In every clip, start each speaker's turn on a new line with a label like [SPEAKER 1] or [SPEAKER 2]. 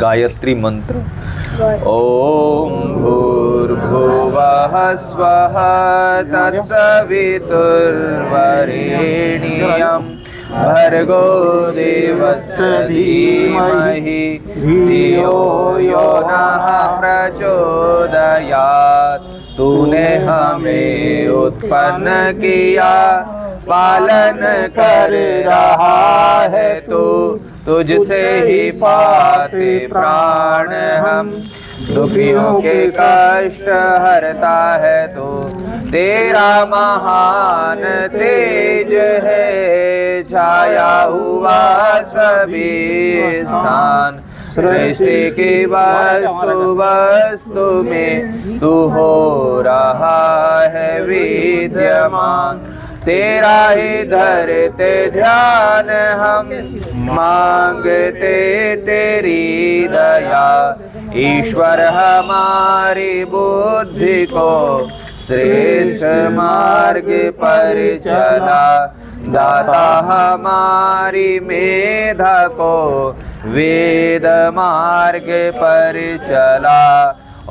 [SPEAKER 1] गायत्री मंत्र। ओम भूर्भुवः स्वः तत्सवितुर्वरेण्यं भर्गो देवस्य धीमहि धियो यो नः प्रचोदयात्। तूने हमें उत्पन्न किया, पालन कर रहा है तू, तुझसे ही पाते प्राण हम। दुखियों के कष्ट हरता है तू, तेरा महान तेज है छाया हुआ सभी स्थान। सृष्टि की वस्तु में तू हो रहा है विद्यमान। तेरा ही धरते ध्यान हम, मांगते तेरी दया। ईश्वर हमारी बुद्धि को श्रेष्ठ मार्ग पर चला, दाता हमारी मेधा को वेद मार्ग पर चला।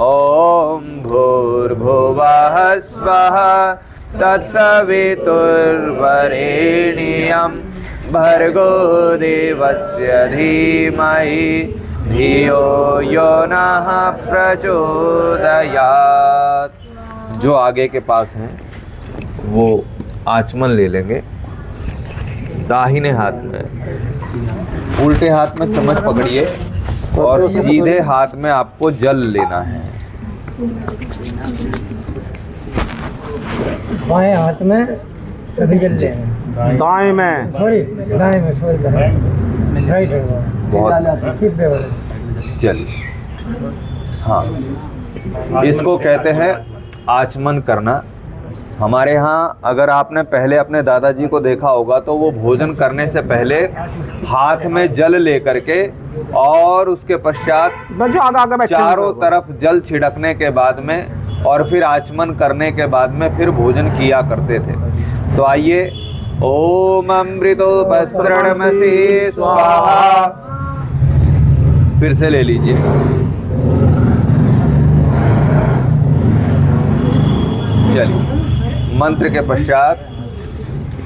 [SPEAKER 1] ओम भूर्भुवः स्वः तत्सवितुर्वरेण्यं भर्गो देवस्य धीमहि धियो यो नः प्रचोदयात्। जो आगे के पास हैं वो आचमन ले लेंगे दाहिने हाथ में। उल्टे हाथ में चम्मच पकड़िए और सीधे हाथ में आपको जल लेना है।
[SPEAKER 2] बाएं हाथ में सभी जल लें,
[SPEAKER 3] दाएं में
[SPEAKER 2] दाएं में राइट
[SPEAKER 1] चलिए। हाँ, इसको कहते हैं आचमन करना। हमारे यहाँ अगर आपने पहले अपने दादाजी को देखा होगा तो वो भोजन करने से पहले हाथ में जल लेकर के और उसके पश्चात चारों तरफ जल छिड़कने के बाद में और फिर आचमन करने के बाद में फिर भोजन किया करते थे। तो आइए, ओम अमृतोपस्त्रणमसि स्वाहा, फिर से ले लीजिए। चलिए, मंत्र के पश्चात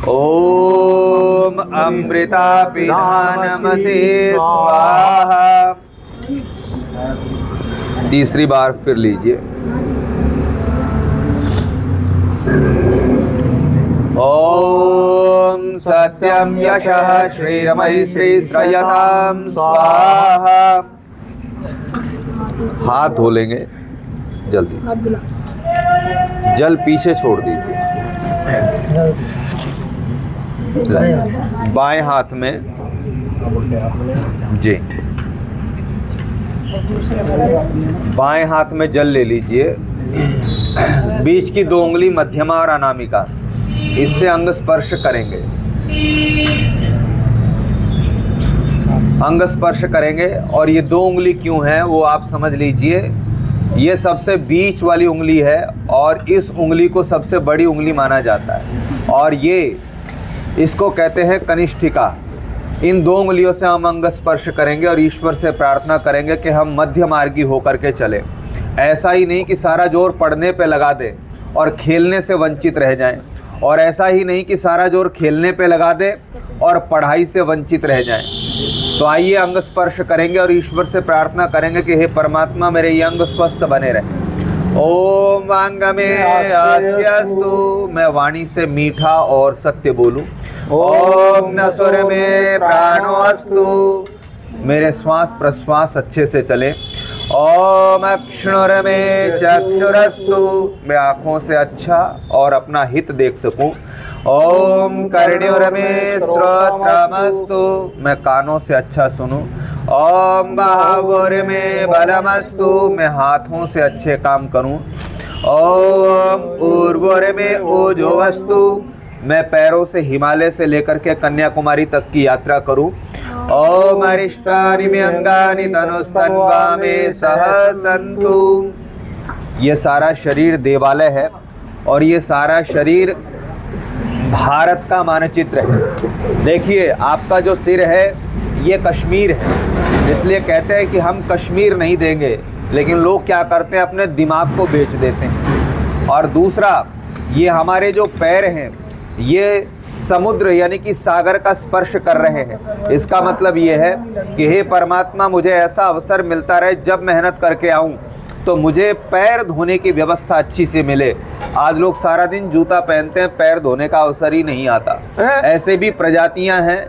[SPEAKER 1] ओम अमृता पिधानमसि स्वाहा, तीसरी बार फिर लीजिए। ओम सत्यम यशः श्रीरमई श्री श्रयताम स्वाहा। हाथ धो लेंगे जल्दी, जल पीछे छोड़ दीजिए। बाएं हाथ में जी, बाएं हाथ में जल ले लीजिए। बीच की 2 उंगली मध्यमा और अनामिका, इससे अंग स्पर्श करेंगे। अंग स्पर्श करेंगे और ये 2 उंगली क्यों है वो आप समझ लीजिए। ये सबसे बीच वाली उंगली है और इस उंगली को सबसे बड़ी उंगली माना जाता है और ये इसको कहते हैं कनिष्ठिका। इन 2 उंगलियों से हम अंग स्पर्श करेंगे और ईश्वर से प्रार्थना करेंगे कि हम मध्य मार्गी होकर के चलें। ऐसा ही नहीं कि सारा जोर पढ़ने पे लगा दें और खेलने से वंचित रह जाएं, और ऐसा ही नहीं कि सारा जोर खेलने पे लगा दें और पढ़ाई से वंचित रह जाएं। तो आइए अंग स्पर्श करेंगे और ईश्वर से प्रार्थना करेंगे कि हे परमात्मा, मेरे ये अंग स्वस्थ बने रहे। ओम अंग में अस्यस्तु, मैं वाणी से मीठा और सत्य बोलूं। ओम नसुर में प्राणो अस्तु, मेरे श्वास प्रश्वास अच्छे से चले। ओम अक्षुर में चक्षुरस्तु, मैं आँखों से अच्छा और अपना हित देख सकूं। ओम कर्ण्योरमे श्रोत्रमस्तु, मैं कानों से अच्छा सुनूं। ओम बाहुर्मे बलमस्तु, मैं हाथों से अच्छे काम करूं। ओम ऊर्ध्वोर्मे ओजोवस्तु, मैं पैरों से हिमालय से लेकर के कन्याकुमारी तक की यात्रा करूं। ओम अरिष्टानि मे अंगानि तनुस्तन्वा मे सह सन्तु। ये सारा शरीर देवालय है और ये सारा शरीर भारत का मानचित्र है। देखिए आपका जो सिर है ये कश्मीर है, इसलिए कहते हैं कि हम कश्मीर नहीं देंगे, लेकिन लोग क्या करते हैं अपने दिमाग को बेच देते हैं। और दूसरा, ये हमारे जो पैर हैं ये समुद्र यानी कि सागर का स्पर्श कर रहे हैं। इसका मतलब ये है कि हे परमात्मा, मुझे ऐसा अवसर मिलता रहे जब मेहनत करके आऊं तो मुझे पैर धोने की व्यवस्था अच्छी से मिले। आज लोग सारा दिन जूता पहनते हैं, पैर धोने का अवसर ही नहीं आता। ऐसे भी प्रजातियां हैं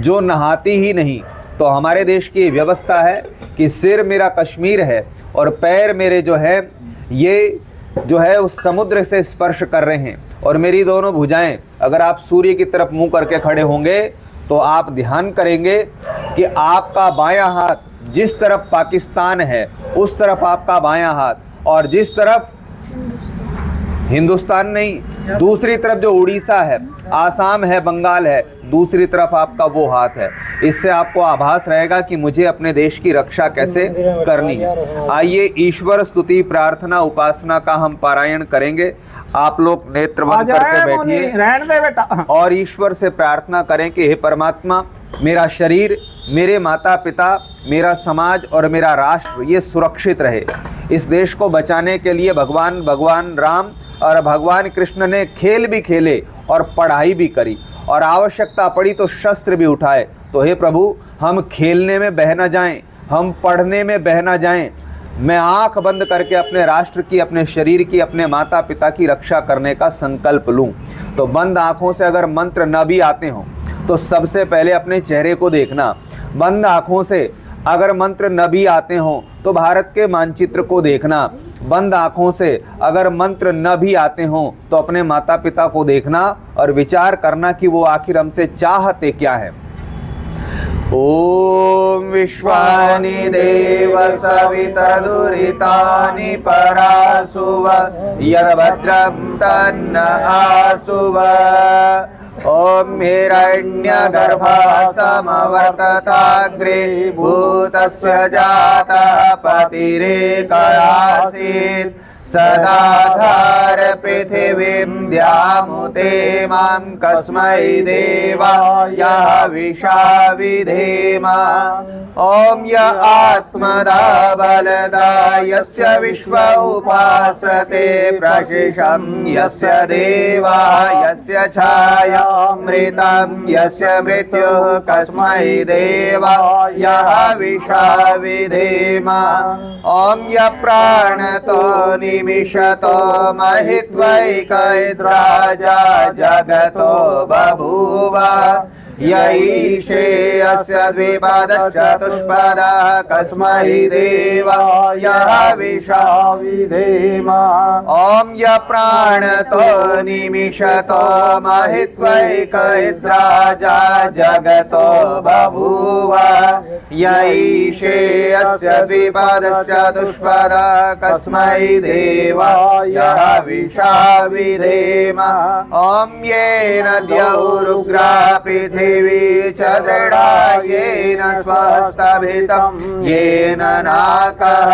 [SPEAKER 1] जो नहाती ही नहीं। तो हमारे देश की व्यवस्था है कि सिर मेरा कश्मीर है और पैर मेरे जो है ये जो है उस समुद्र से स्पर्श कर रहे हैं। और मेरी दोनों भुजाएं, अगर आप सूर्य की तरफ मुंह करके खड़े होंगे तो आप ध्यान करेंगे कि आपका बायां हाथ जिस तरफ पाकिस्तान है उस तरफ आपका बायां हाथ, और जिस तरफ हिंदुस्तान नहीं, दूसरी तरफ जो उड़ीसा है, आसाम है, बंगाल है, दूसरी तरफ आपका वो हाथ है। इससे आपको आभास रहेगा कि मुझे अपने देश की रक्षा कैसे करनी है। आइए ईश्वर स्तुति प्रार्थना उपासना का हम पारायण करेंगे। आप लोग नेत्र बंद करके बैठिए और ईश्वर से प्रार्थना करें कि हे परमात्मा, मेरा शरीर, मेरे माता पिता, मेरा समाज और मेरा राष्ट्र ये सुरक्षित रहे। इस देश को बचाने के लिए भगवान राम और भगवान कृष्ण ने खेल भी खेले और पढ़ाई भी करी, और आवश्यकता पड़ी तो शस्त्र भी उठाए। तो हे प्रभु, हम खेलने में बह न जाएं, हम पढ़ने में बह न जाएं। मैं आंख बंद करके अपने राष्ट्र की, अपने शरीर की, अपने माता पिता की रक्षा करने का संकल्प लूं। तो बंद आंखों से अगर मंत्र न भी आते हों तो सबसे पहले अपने चेहरे को देखना। बंद आंखों से अगर मंत्र न भी आते हों तो भारत के मानचित्र को देखना। बंद आंखों से अगर मंत्र न भी आते हों तो अपने माता पिता को देखना और विचार करना कि वो आखिर हमसे चाहते क्या है। ओम विश्वानि देव सवितर्दुरितानि परासुव यद्भद्रं तन्न आसुव। ओम हिरण्यगर्भः समवर्तताग्रे भूतस्य जातः पतिरेकयासीत् सदाधार पृथिवीं द्यामुते मां कस्मै देवाय विशा विधेम। ओम य आत्मदा बलदा यस्य विश्व उपासते प्रशिषं यस्य देवा यस्य छायामृतं यस्य मृत्युः कस्मै देवाय विशा विधेम। ओम य प्राणतो निमिषतो महित्वैकैद्राजा जगतो बभूव यैषे अस्य द्विपदश्चतुष्पदः कस्मै देवाय विशा विधेम। ओम य प्राणतो निमिषतो महित्वैकैद्राजा जगतो बभूव यैषे अस्य द्विपदश्चतुष्पदः कस्मै देवाय विशा विधेम। ओम येन द्यौरुग्रा पृथिवी च दृढा येन स्वस्तभितं येन नाकः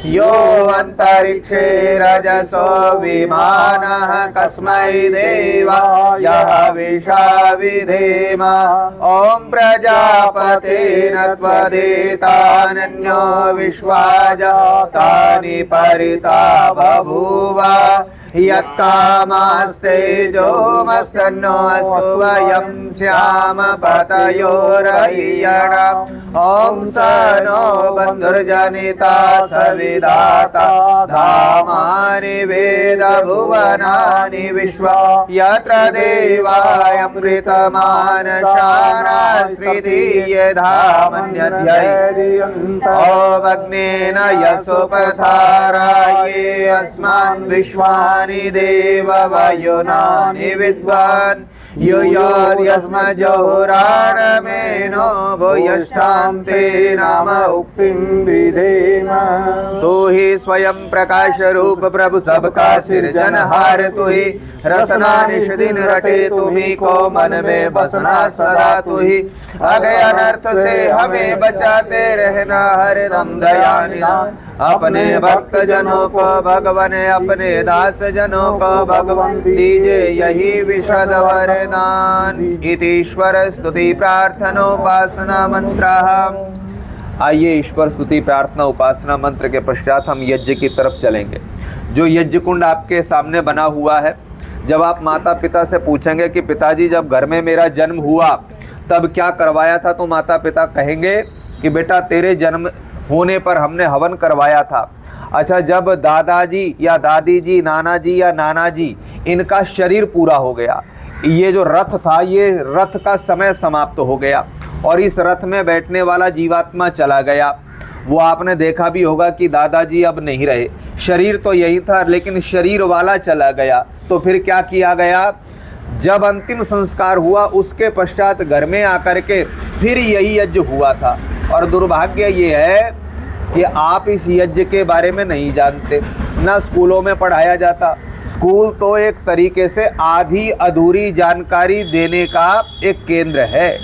[SPEAKER 1] यो अन्तरिक्षे रजसो विमानः कस्मै देवाय विशा विधेम। ओम प्रजापतेन त्वदेतानन्यो विश्वाजातानि परिता बभूव यत्कामास्तेजोमस्तन्नो अस्तु वयं स्याम पतयोरयियणम्। ओम स नो बन्धुर्जनिता सविदाता धामानि वेद भुवनानि विश्वा यत्र देवायमृतमानशानास्मृतिः धामन्यध्यैर्यन्तोऽग्नेन यशोपधाराये अस्मान् विश्वान् रसनानि देववायुनानि विद्वान् युयोद्यस्मजोहुराणमेनो भूयष्ठान्ते नाम उक्तिं विधेम। तू ही स्वयं प्रकाश रूप प्रभु सबका सिरजनहार, तू ही रसना निश दिन रटे, तुम्ही को मन में बसना सदा, तू ही अगय अनर्थ से हमें बचाते रहना हरदम दया निधान। अपने भक्त जनों को भगवान, अपने दास जनों को भगवान दीजे यही विशद वरदान। इतीश्वर स्तुति प्रार्थना उपासना मंत्र। आइए ईश्वर स्तुति प्रार्थना उपासना मंत्र के पश्चात हम यज्ञ की तरफ चलेंगे। जो यज्ञ कुंड आपके सामने बना हुआ है, जब आप माता पिता से पूछेंगे कि पिताजी जब घर में मेरा जन्म हुआ तब क्या करवाया था, तो माता पिता कहेंगे कि बेटा तेरे जन्म होने पर हमने हवन करवाया था। अच्छा, जब दादाजी या दादी जी, नाना जी या नाना जी, इनका शरीर पूरा हो गया, ये जो रथ था, ये रथ का समय समाप्त हो गया और इस रथ में बैठने वाला जीवात्मा चला गया। वो आपने देखा भी होगा कि दादाजी अब नहीं रहे, शरीर तो यही था लेकिन शरीर वाला चला गया। तो फिर क्या किया गया, जब अंतिम संस्कार हुआ उसके पश्चात घर में आकर के फिर यही यज्ञ हुआ था। और दुर्भाग्य ये है कि आप इस यज्ञ के बारे में नहीं जानते, ना स्कूलों में पढ़ाया जाता। स्कूल तो एक तरीके से आधी अधूरी जानकारी देने का एक केंद्र है,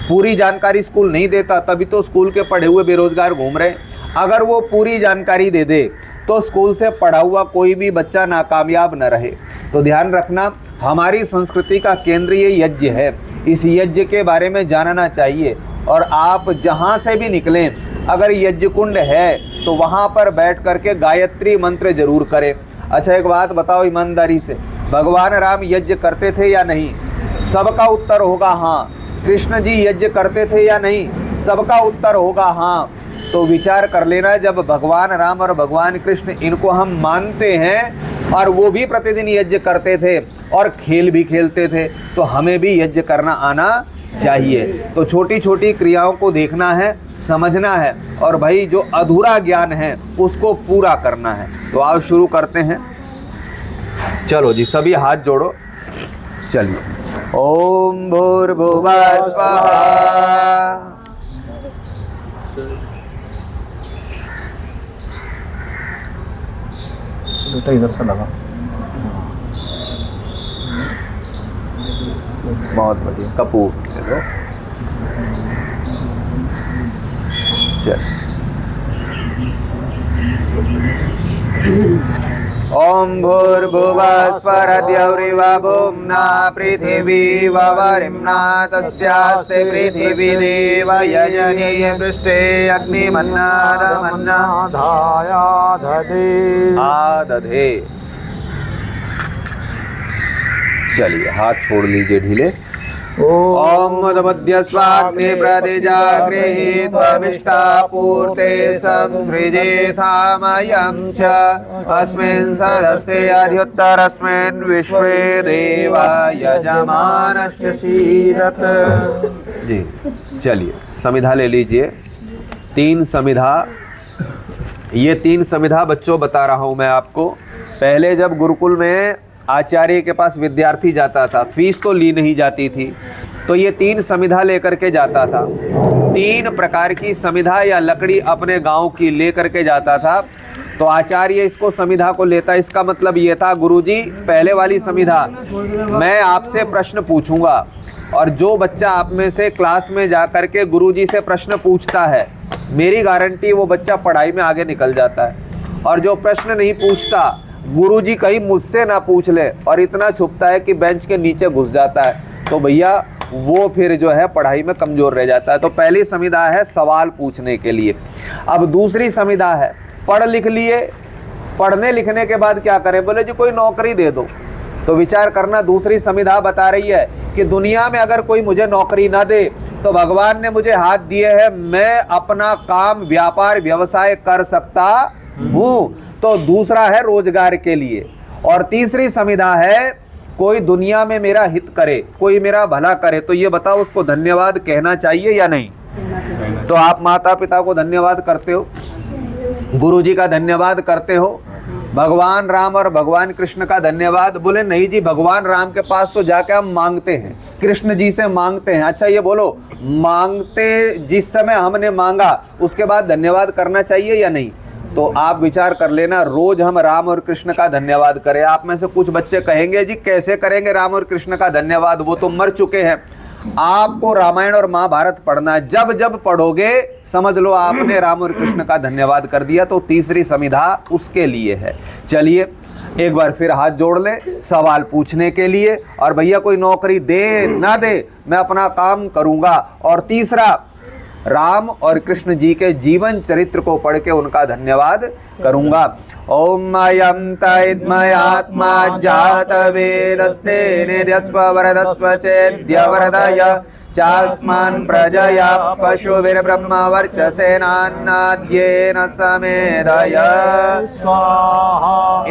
[SPEAKER 1] पूरी जानकारी स्कूल नहीं देता, तभी तो स्कूल के पढ़े हुए बेरोजगार घूम रहे हैं। अगर वो पूरी जानकारी दे दे तो स्कूल से पढ़ा हुआ कोई भी बच्चा नाकामयाब न रहे। तो ध्यान रखना, हमारी संस्कृति का केंद्र ये यज्ञ है, इस यज्ञ के बारे में जानना चाहिए। और आप जहाँ से भी निकलें, अगर यज्ञ कुंड है तो वहाँ पर बैठ करके गायत्री मंत्र जरूर करें। अच्छा, एक बात बताओ ईमानदारी से, भगवान राम यज्ञ करते थे या नहीं? सबका उत्तर होगा हाँ। कृष्ण जी यज्ञ करते थे या नहीं? सबका उत्तर होगा हाँ। तो विचार कर लेना, जब भगवान राम और भगवान कृष्ण इनको हम मानते हैं और वो भी प्रतिदिन यज्ञ करते थे और खेल भी खेलते थे, तो हमें भी यज्ञ करना आना चाहिए। तो छोटी छोटी क्रियाओं को देखना है, समझना है और भाई जो अधूरा ज्ञान है उसको पूरा करना है। तो आओ शुरू करते हैं। चलो जी, सभी हाथ जोड़ो, चलिए। ओम भूर्भुवः स्वः।
[SPEAKER 3] बेटा इधर से लगा।
[SPEAKER 1] बहुत बढ़िया, कपूर चलो, चल। ओम भूर्भुवः स्वः द्यौरिवा भूम्ना पृथिवी ववरिम्ना तस्यास्ते पृथिवी देव यजने पृष्ठे अग्निमन्नादमन्नाधायादधे आदधे। चलिए, हाथ छोड़ लीजिए ढीले। ओम मदमध्य स्वाग्नि प्रतिजागृहीत्वमिष्टा पूर्ते संसृजेथामयं च अस्मिन् सदस्ते अध्युत्तरस्मिन् विश्वे देवा यजमानस्य सीदत। जी चलिए, समिधा ले लीजिए। 3 समिधा, ये 3 समिधा बच्चों बता रहा हूँ मैं आपको। पहले जब गुरुकुल में आचार्य के पास विद्यार्थी जाता था, फीस तो ली नहीं जाती थी, तो ये 3 समिधा लेकर के जाता था। 3 प्रकार की समिधा या लकड़ी अपने गांव की लेकर के जाता था। तो आचार्य इसको समिधा को लेता, इसका मतलब ये था, गुरुजी पहले वाली समिधा मैं आपसे प्रश्न पूछूंगा और जो बच्चा आप में से क्लास में जा कर के गुरुजी से प्रश्न पूछता है, मेरी गारंटी वो बच्चा पढ़ाई में आगे निकल जाता है। और जो प्रश्न नहीं पूछता, गुरुजी कहीं मुझसे ना पूछ ले और इतना छुपता है कि बेंच के नीचे घुस जाता है, तो भैया वो फिर जो है पढ़ाई में कमजोर रह जाता है। तो पहली समिधा है सवाल पूछने के लिए। अब दूसरी समिधा है पढ़ लिख लिए, पढ़ने लिखने के बाद क्या करें, बोले जी कोई नौकरी दे दो। तो विचार करना, दूसरी समिधा बता रही है कि दुनिया में अगर कोई मुझे नौकरी ना दे तो भगवान ने मुझे हाथ दिए हैं, मैं अपना काम व्यापार व्यवसाय कर सकता हूँ। तो दूसरा है रोजगार के लिए। और तीसरी समिधा है कोई दुनिया में मेरा हित करे, कोई मेरा भला करे, तो ये बताओ उसको धन्यवाद कहना चाहिए या नहीं? तो आप माता पिता को धन्यवाद करते हो, गुरुजी का धन्यवाद करते हो, भगवान राम और भगवान कृष्ण का धन्यवाद। बोले नहीं जी, भगवान राम के पास तो जाके हम मांगते हैं, कृष्ण जी से मांगते हैं। अच्छा ये बोलो, मांगते जिस समय हमने मांगा उसके बाद धन्यवाद करना चाहिए या नहीं? तो आप विचार कर लेना, रोज हम राम और कृष्ण का धन्यवाद करें। आप में से कुछ बच्चे कहेंगे जी कैसे करेंगे राम और कृष्ण का धन्यवाद, वो तो मर चुके हैं। आपको रामायण और महाभारत पढ़ना है, जब जब पढ़ोगे समझ लो आपने राम और कृष्ण का धन्यवाद कर दिया। तो तीसरी समिधा उसके लिए है। चलिए एक बार फिर हाथ जोड़ ले सवाल पूछने के लिए, और भैया कोई नौकरी दे ना दे मैं अपना काम करूंगा। और तीसरा, राम और कृष्ण जी के जीवन चरित्र को पढ़ के उनका धन्यवाद करूंगा। ओम अयं तैद्मयात्मा जात वेदस्ते निध्यस्व वरदस्व चेद्य वरदय चास्मान् प्रजया पशुभिर्ब्रह्म वर्चसेनान्नाद्येन समेधय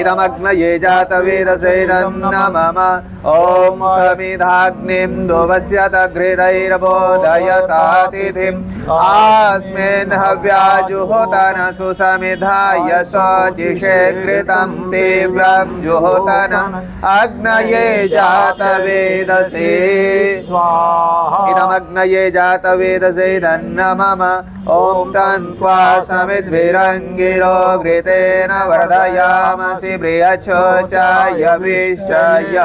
[SPEAKER 1] इदमग्नये जातवेदसे तन्नमम। ॐ समिधाग्निं दुवस्यतघृदैर्बोधयतातिथिम् अस्मिन् हव्याजुहोतन सुसमिधाय शचिषे घृतं तीव्रं जुहोतन अग्नये जातवेदसे इदमग्नये जातवेदसे तन्नमम। ॐ तन्त्वा समिद्भिरङ्गिरो घृतेन वर्धयामसि प्रियच्छोचाय विष्टय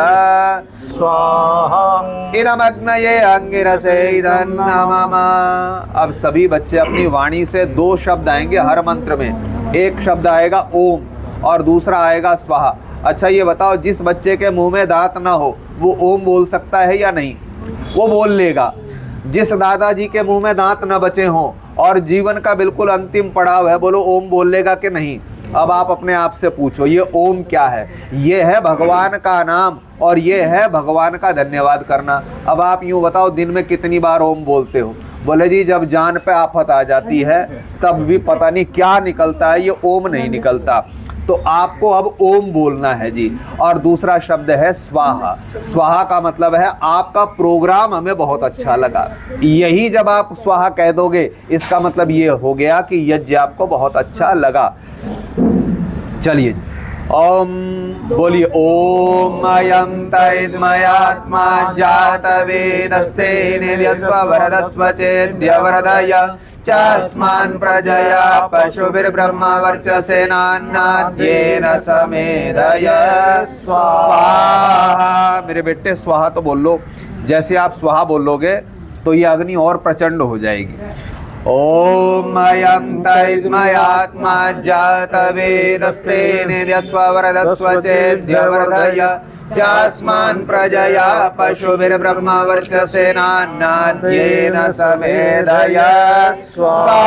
[SPEAKER 1] इदमग्नये अंगिरसे तन्नमम। अब सभी बच्चे अपनी वाणी से दो शब्द आएंगे हर मंत्र में। एक शब्द आएगा ओम और दूसरा आएगा स्वाहा। अच्छा ये बताओ, जिस बच्चे के मुंह में दांत ना हो वो ओम बोल सकता है या नहीं? वो बोल लेगा। जिस दादाजी के मुंह में दांत न बचे हों और जीवन का बिल्कुल अंतिम पड़ाव है, बोलो ओम बोल लेगा कि नहीं? अब आप अपने आप से पूछो, ये ओम क्या है? ये है भगवान का नाम और ये है भगवान का धन्यवाद करना। अब आप यूं बताओ, दिन में कितनी बार ओम बोलते हो? बोले जी जब जान पे आफत आ जाती है तब भी पता नहीं क्या निकलता है, ये ओम नहीं निकलता। तो आपको अब ओम बोलना है जी। और दूसरा शब्द है स्वाहा। स्वाहा का मतलब है आपका प्रोग्राम हमें बहुत अच्छा लगा। यही जब आप स्वाहा कह दोगे इसका मतलब ये हो गया कि यज्ञ आपको बहुत अच्छा लगा। चलिए ओम बोलिए। ओम अयं तैद्मयात्मा जातवेदस्ते निध्यस्व वरदस्व चेद्य वरदय चास्मान् प्रजया पशुभिर्ब्रह्म वर्चसेनान्नाद्येन समेधय स्वाहा। मेरे बेटे स्वाहा तो बोल लो। जैसे आप स्वाहा बोलोगे तो ये अग्नि और प्रचंड हो जाएगी। ओम अयं तैद्मयात्मा जातवेदस्ते निध्यस्व वरदस्व चेद्य वरदय चास्मान् प्रजया पशुभिर्ब्रह्म वर्चसेनान्नाद्येन समेधय स्वाहा।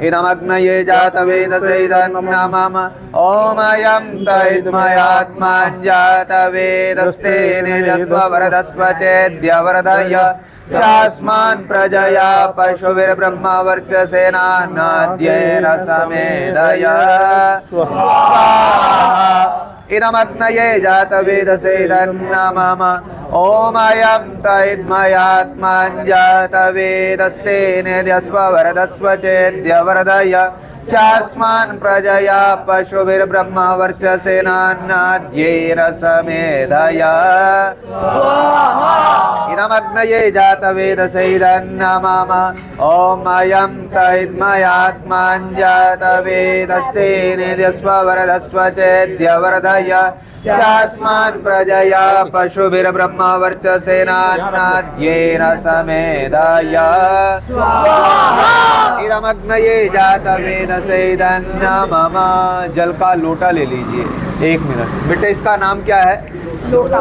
[SPEAKER 1] इदमग्नये जातवेदसे तन्नमम। ॐ अयं तैद्मयात्मा जातवेदस्ते निध्यस्व वरदस्व चेद्य वरदय चास्मान् प्रजया पशुभिर्ब्रह्म वर्चसेनान्नाद्येन समेधय स्वाहा। इदमग्नये जातवेदसे तन्नमम। ॐ अयं तैद्मयात्मा जातवेदस्ते निध्यस्व वरदस्व चेद्य वरदय चास्मान् प्रजया पशुभिर्ब्रह्म वर्चसेनान्नाद्येन समेधय स्वाहा। इदमग्नये जातवेदसे तन्नमम। ॐ अयं तैद्मयात्मा जातवेदस्ते निध्यस्व वरदस्व चेद्य वरदय चास्मान् प्रजया पशुभिर्ब्रह्म वर्चसेनान्नाद्येन समेधय स्वाहा। इदमग्नये जातवेदसे तन्नमम। जल का लोटा ले लीजिए। एक मिनट बेटे, इसका नाम क्या है?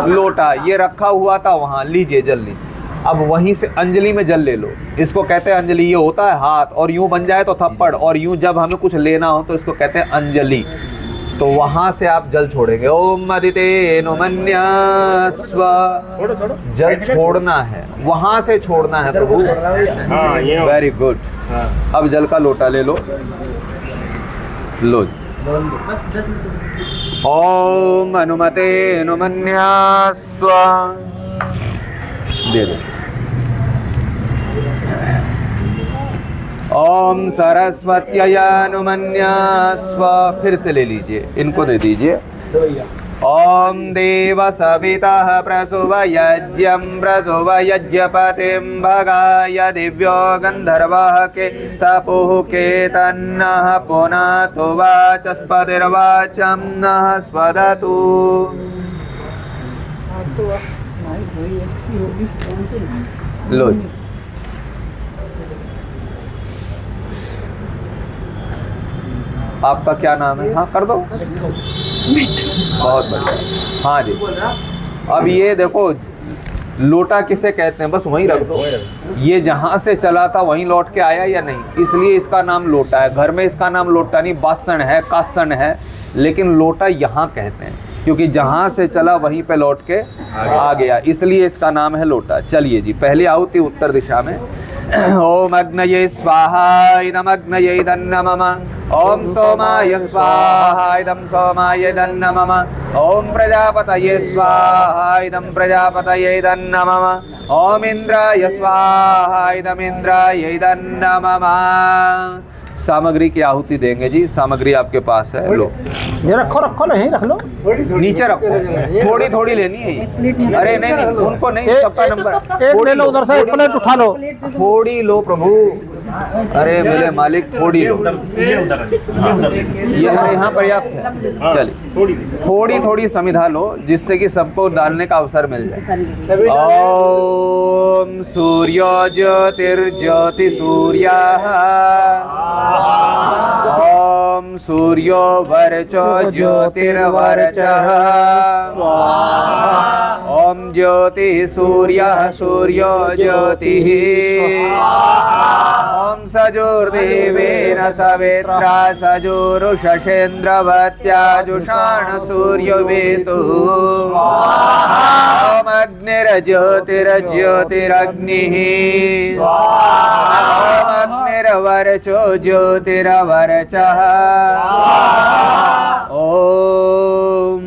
[SPEAKER 1] लोटा। ये रखा हुआ था वहां, लीजिए जल लीजिए। अब वहीं से अंजलि में जल ले लो। इसको कहते हैं अंजलि। ये होता है हाथ, और यूं बन जाए तो थप्पड़, और यूं जब हमें कुछ लेना हो तो इसको कहते हैं अंजलि। तो वहां से आप जल छोड़ेंगे। ओम अदितेनो मन्यस्व। जल छोड़ना है, वहां से छोड़ना है प्रभु। Very good. अब जल का लोटा ले लो। लो। ओम अनुमते नुमन्यास्व। दे दो। ओम सरस्वत्यय नुमन्यास्व, फिर से ले लीजिए, इनको दे दीजिए। ओम देव सवितः प्रसुवयज्ञं प्रसुवयज्ञपतिं भगाय दिव्यो गन्धर्वः के तपुः के तन्नः पुनातु वाचस्पतिर्वाचं नः स्वदतु। लो जी। आपका क्या नाम है? हाँ कर दो, बहुत बढ़िया। हाँ जी, अब ये देखो लोटा किसे कहते हैं, बस वहीं रख दो। ये जहाँ से चला था वहीं लौट के आया या नहीं, इसलिए इसका नाम लोटा है। घर में इसका नाम लोटा नहीं, बासन है, कासन है, लेकिन लोटा यहाँ कहते हैं क्योंकि जहाँ से चला वहीं पे लौट के आ गया, इसलिए इसका नाम है लोटा। चलिए जी, पहली आहुति उत्तर दिशा में। ओम अग्नये स्वाहा इदम अग्नये दन्नमम। ओम सोमाय स्वाहा इदम सोमाय दन्नमम। ओम प्रजापतये स्वाहा इदम प्रजापतये दन्नमम। ओम इंद्राय स्वाहा इदम इंद्राय दन्नमम। सामग्री की आहुति देंगे जी, सामग्री आपके पास है, लो
[SPEAKER 2] ये रखो रखो, नहीं रख लो,
[SPEAKER 1] नीचे रखो, थोड़ी थोड़ी लेनी है ये। अरे नहीं नहीं, उनको नहीं, सबका नंबर
[SPEAKER 2] एक ले लो, उधर से एक प्लेट उठा लो,
[SPEAKER 1] थोड़ी लो प्रभु। अरे मेरे मालिक थोड़ी लो, ये यहाँ पर्याप्त है। चलिए थोड़ी थोड़ी समिधा लो जिससे कि सबको डालने का अवसर मिल जाए। ओम सूर्यो ज्योतिर्ज्योति सूर्यः। ओम सूर्यो वर्चो ज्योतिर्वर्चः। ओम ज्योतिः सूर्यः सूर्यो ज्योतिः। ओम सजोर्देवेन सवित्रा सजोरुषसेन्द्रवत्या जुषाण सूर्यवेतुः। ओम अग्निर्ज्योतिर्ज्योतिरग्निः। ओम अग्निर्वर्चो ज्योतिर्वर्चः। ओम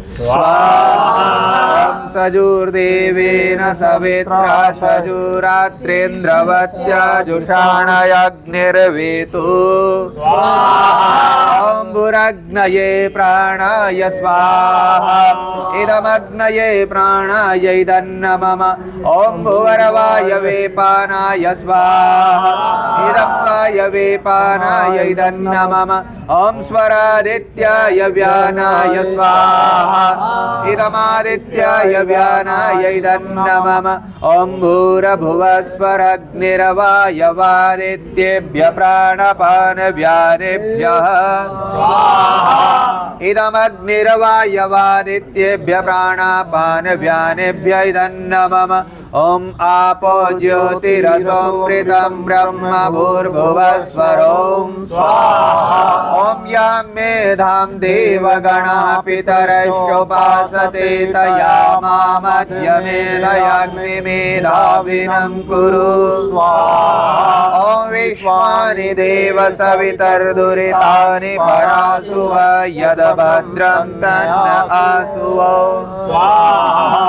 [SPEAKER 1] स्वाहा। ओम सजोर्देवेन सवित्रा सजोरात्रेन्द्रवत्या जुषाणयग्निर्वेतुः। ओम भुरग्नये प्राणाय स्वाहा इदमग्नये प्राणाय इदन्नमम। ओम भुवरवायवे पानाय स्वाहा इदं वायवे पानाय इदन्नमम। ओम स्वरादित्याय व्यानाय स्वाहा इदमादित्याय व्यानाय इदन्नमम। ओम भूरभुवस्वरग्निर्वायवादित्येभ्यः प्राणपानव्यानेभ्यः स्वाहा इदमग्निर्वायवादित्येभ्यः प्राणपानव्यानेभ्यः इदन्नमम। ओम आपो ज्योतिरसंवृतं ब्रह्म भूर्भुवस्वरों स्वाहा। ओम यां मेधां देवगणाः पितरश्चोपासते तया मामद्यमेधयाग्निमेधाविनं कुरु स्वाहा। ओम विश्वानि देव सवितर्दुरितानि परासुव यद्भद्रं तन्न आसुव स्वाहा।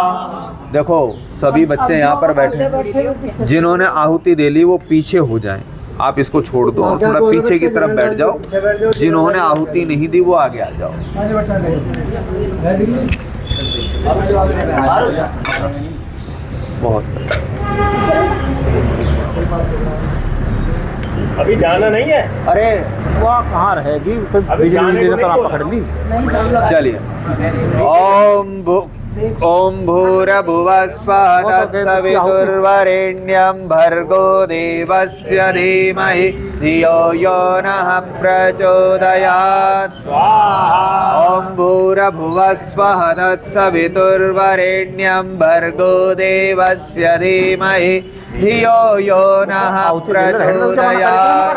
[SPEAKER 1] देखो सभी बच्चे यहाँ पर बैठे, जिन्होंने आहुति दे ली वो पीछे हो जाएं। आप इसको छोड़ दो और थोड़ा पीछे की तरफ बैठ जाओ। जिन्होंने आहुति नहीं दी वो आगे आ जाओ। बहुत
[SPEAKER 3] अभी जाना नहीं है।
[SPEAKER 1] अरे
[SPEAKER 2] वो कहाँ रहेगी, बिजली तो आप पकड़ ली।
[SPEAKER 1] चलिए ओम भूरभुवस्वः तत्सवितुर्वरेण्यं भर्गो देवस्य धीमहि धियो यो नः प्रचोदयात्। ओम भूरभुवस्वः तत्सवितुर्वरेण्यं भर्गो देवस्य धीमहि धियो यो नः प्रचोदयात्।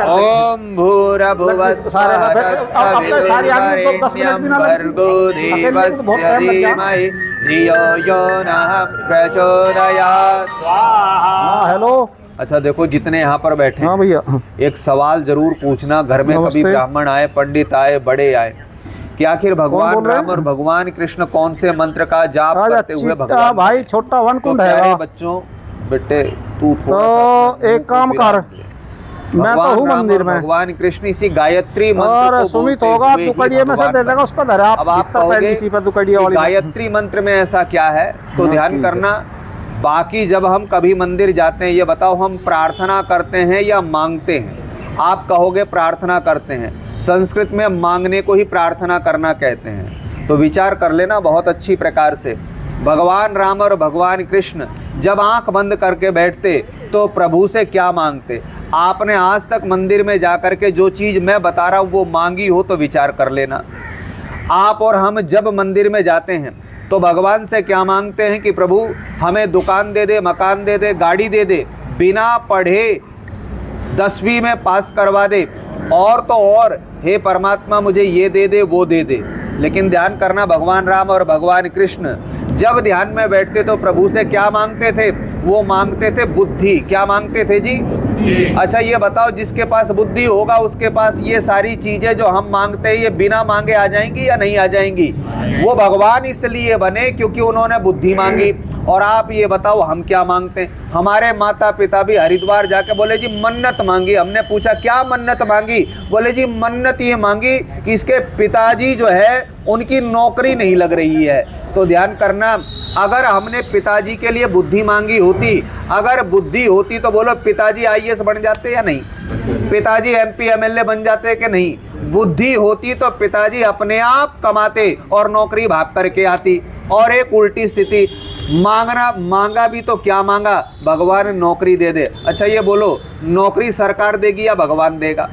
[SPEAKER 1] ओम भूरभुवस्वः तत्सवितुर्वरेण्यं भर्गो देवस्य धीमहि धियो यो नः प्रचोदयात्।
[SPEAKER 2] हेलो।
[SPEAKER 1] अच्छा देखो जितने यहाँ पर बैठे,
[SPEAKER 2] हाँ भैया,
[SPEAKER 1] एक सवाल जरूर पूछना। घर में कभी ब्राह्मण आए, पंडित आए, बड़े आए कि आखिर भगवान राम और भगवान कृष्ण कौन से मंत्र का जाप करते हुए भगवान।
[SPEAKER 2] भाई छोटा वन कुंड है।
[SPEAKER 1] बच्चों बेटे तू
[SPEAKER 2] तो एक काम कर, मैं तो हूँ मंदिर में,
[SPEAKER 1] भगवान कृष्ण इसी गायत्री मंत्र
[SPEAKER 2] और
[SPEAKER 1] को
[SPEAKER 2] सुमित
[SPEAKER 1] बोलते
[SPEAKER 2] होगा
[SPEAKER 1] हुए ही
[SPEAKER 2] दुकड़िए में से
[SPEAKER 1] भगवान
[SPEAKER 2] दे देगा, उस पर धरा।
[SPEAKER 1] अब आप कहोगे कि गायत्री मंत्र में ऐसा क्या है, तो ध्यान करना। बाकी जब हम कभी मंदिर जाते हैं, ये बताओ हम प्रार्थना करते हैं या मांगते हैं? आप कहोगे प्रार्थना करते हैं। संस्कृत में मांगने को ही प्रार्थना करना कहते हैं। तो विचार कर लेना बहुत अच्छी प्रकार से। भगवान राम और भगवान कृष्ण जब आंख बंद करके बैठते तो प्रभु से क्या मांगते? आपने आज तक मंदिर में जाकर के जो चीज़ मैं बता रहा हूँ वो मांगी हो तो विचार कर लेना। आप और हम जब मंदिर में जाते हैं तो भगवान से क्या मांगते हैं कि प्रभु हमें दुकान दे दे, मकान दे दे, गाड़ी दे दे, बिना पढ़े 10वीं में पास करवा दे, और तो और हे परमात्मा मुझे ये दे दे वो दे दे। लेकिन ध्यान करना, भगवान राम और भगवान कृष्ण जब ध्यान में बैठते तो प्रभु से क्या मांगते थे? वो मांगते थे बुद्धि। क्या मांगते थे जी? अच्छा ये बताओ, जिसके पास बुद्धि होगा उसके पास ये सारी चीजें जो हम मांगते हैं ये बिना मांगे आ जाएंगी या नहीं आ जाएंगी? वो भगवान इसलिए बने क्योंकि उन्होंने बुद्धि मांगी। और आप ये बताओ हम क्या मांगते हैं? हमारे माता पिता भी हरिद्वार जाके बोले जी मन्नत मांगी। हमने पूछा क्या मन्नत मांगी? बोले जी मन्नत ये मांगी कि इसके पिताजी जो है उनकी नौकरी नहीं लग रही है। तो ध्यान करना, अगर हमने पिताजी के लिए बुद्धि मांगी होती, अगर बुद्धि होती तो बोलो पिताजी IAS बन जाते या नहीं? पिताजी MP MLA बन जाते कि नहीं? बुद्धि होती तो पिताजी अपने आप कमाते और नौकरी भाग करके आती। और एक उल्टी स्थिति, मांगा भी तो क्या मांगा? भगवान नौकरी दे दे। अच्छा ये बोलो, नौकरी सरकार देगी या भगवान देगा?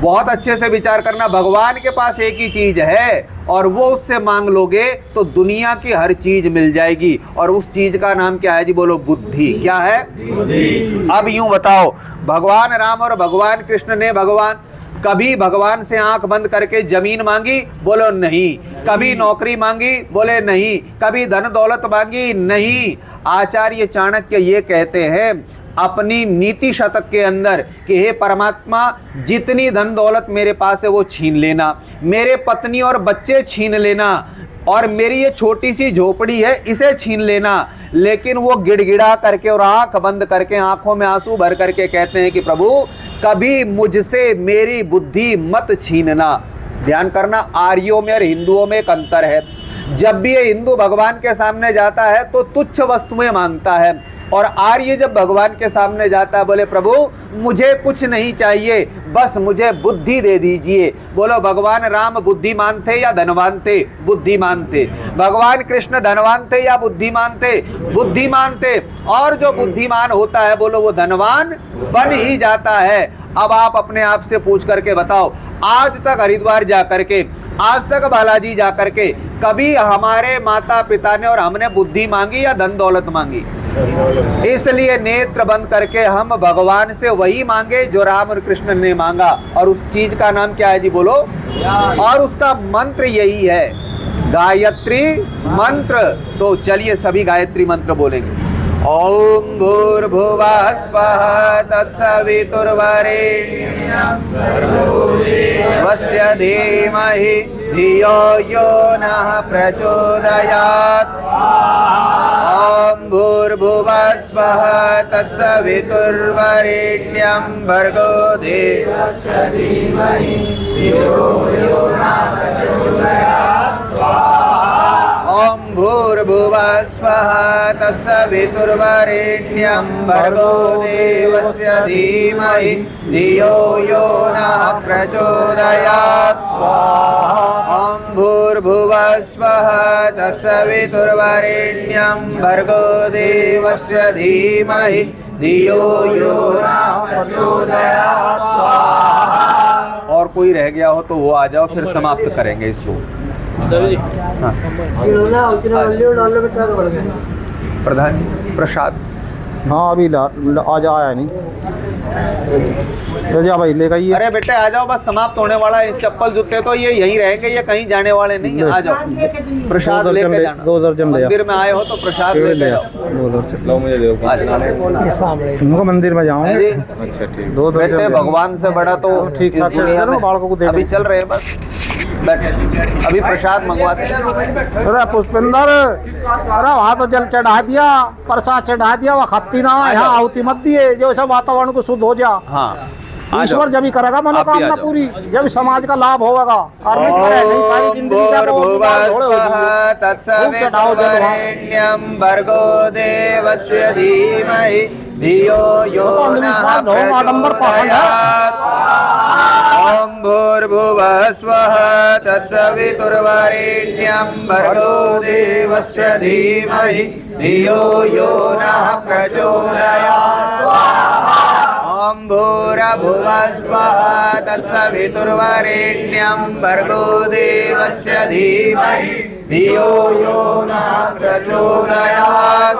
[SPEAKER 1] बहुत अच्छे से विचार करना। भगवान के पास एक ही चीज है और वो उससे मांग लोगे तो दुनिया की हर चीज मिल जाएगी। और उस चीज का नाम क्या है जी? बोलो बुद्धि। क्या है? बुद्धि। अब यूं बताओ, भगवान राम और भगवान कृष्ण ने कभी भगवान से आंख बंद करके जमीन मांगी? बोलो नहीं। कभी नौकरी मांगी? बोले नहीं। कभी धन दौलत मांगी? नहीं। आचार्य चाणक्य ये कहते हैं अपनी नीति शतक के अंदर कि हे परमात्मा जितनी धन दौलत मेरे पास है वो छीन लेना, मेरे पत्नी और बच्चे छीन लेना, और मेरी ये छोटी सी झोपड़ी है इसे छीन लेना। लेकिन वो गिड़गिड़ा करके और आंख बंद करके आंखों में आंसू भर करके कहते हैं कि प्रभु कभी मुझसे मेरी बुद्धि मत छीनना। ध्यान करना, आर्यों में और हिंदुओं में एक अंतर है। जब भी ये हिंदू भगवान के सामने जाता है तो तुच्छ वस्तुएं मांगता है, और आर्य जब भगवान के सामने जाता है बोले प्रभु मुझे कुछ नहीं चाहिए, बस मुझे बुद्धि दे दीजिए। बोलो भगवान राम बुद्धिमान थे या धनवान थे? बुद्धिमान थे। भगवान कृष्ण धनवान थे या बुद्धिमान थे? बुद्धिमान थे। और जो बुद्धिमान होता है बोलो वो धनवान बन ही जाता है। अब आप अपने आप से पूछ करके बताओ, आज तक हरिद्वार जा करके, आज तक बालाजी जा करके कभी हमारे माता पिता ने और हमने बुद्धि मांगी या धन दौलत मांगी? इसलिए नेत्र बंद करके हम भगवान से वही मांगे जो राम और कृष्ण ने मांगा। और उस चीज का नाम क्या है जी? बोलो। और उसका मंत्र यही है, गायत्री मंत्र। तो चलिए सभी गायत्री मंत्र बोलेंगे। ओम भूर्भुवः स्वः तत्सवितुर्वरेण्यं वस्य धीमहि धियो यो नः प्रचोदयात्। ओम भूर्भुवः स्वः तत्सवितुर्वरेण्यं भर्गो देवस्य धीमहि धियो यो नः प्रचोदयात्। ओम भूर्भुवः स्वः तत्सवितुर्वरेण्यं भर्गो देवस्य धीमहि धियो यो नः प्रचोदयात्। ओम भूर्भुवः स्वः तत्सवितुर्वरेण्यं भर्गो देवस्य धीमहि धियो यो नः प्रचोदयात्। और कोई रह गया हो तो वो आ जाओ, फिर समाप्त करेंगे इसको। प्रधान जी प्रसाद।
[SPEAKER 2] हाँ अभी आज आया नहीं, जा भाई लेकर आइए।
[SPEAKER 1] अरे बेटे आ जाओ, बस समाप्त होने वाला है। चप्पल जूते तो ये यहीं रहेंगे, ये कहीं जाने वाले नहीं है। आ जाओ, प्रसाद लेके जाना।
[SPEAKER 2] 2 दर्जन
[SPEAKER 1] मंदिर में आए हो तो प्रसाद लेके जाओ।
[SPEAKER 2] 2 दर्जन मुझे दे दो, मंदिर में जाऊंगे। अच्छा ठीक। 2 दर्जन
[SPEAKER 1] भगवान से बड़ा तो
[SPEAKER 2] ठीक ठाक बालकों को दे।
[SPEAKER 1] अभी चल रहे हैं बस। बैठ, अभी प्रसाद मंगवाते हैं।
[SPEAKER 2] अरे पुष्पेंद्र, अरे वहाँ तो जल चढ़ा दिया, प्रसाद चढ़ा दिया, वह खत्ती ना, यहाँ आहुति मत दिए, जो सब वातावरण को शुद्ध हो जा।
[SPEAKER 1] हाँ,
[SPEAKER 2] ईश्वर जब ही करेगा मनोकामना पूरी, जब समाज का लाभ होगा। और
[SPEAKER 1] ओम भूर्भुवस्सुवः तत्सवितुर्वरेण्यं भर्गो देवस्य धीमहि धियो यो नः प्रचोदयात्। ओम भूर्भुवस्सुवः तत्सवितुर्वरेण्यं भर्गो देवस्य धीमहि धियो यो नः प्रचोदयात्। ओम भूर्भुवस्सुवः तत्सवितुर्वरेण्यं भर्गो देवस्य धीमहि धियो यो नः प्रचोदयात्।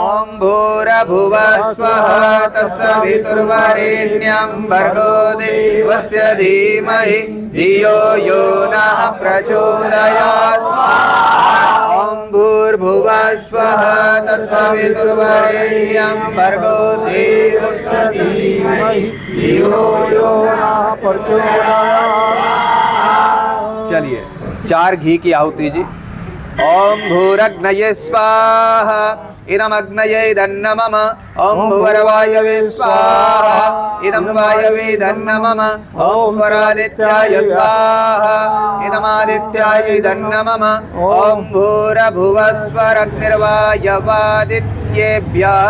[SPEAKER 1] ओम भूर्भुवस्सुवः तत्सवितुर्वरेण्यं भर्गो देवस्य धीमहि धियो यो नः प्रचोदयात्। ओम भूर्भुवस्सुवः तत्सवितुर्वरेण्यं भर्गो देवस्य धीमहि धियो यो नः प्रचोदयात्। चलिए 4 घी की आहुति जी। ओम भूरग्नये स्वाहा इदम अग्नये धन्न मम। ओम भुवर्वायवे स्वाहा इदम वायवे धन्न मम। ओम स्वरादित्याय स्वाहा इदम आदित्याय धन्न मम। ओम भूर्भुवस्सुवरग्निर्वायवादित्येभ्यः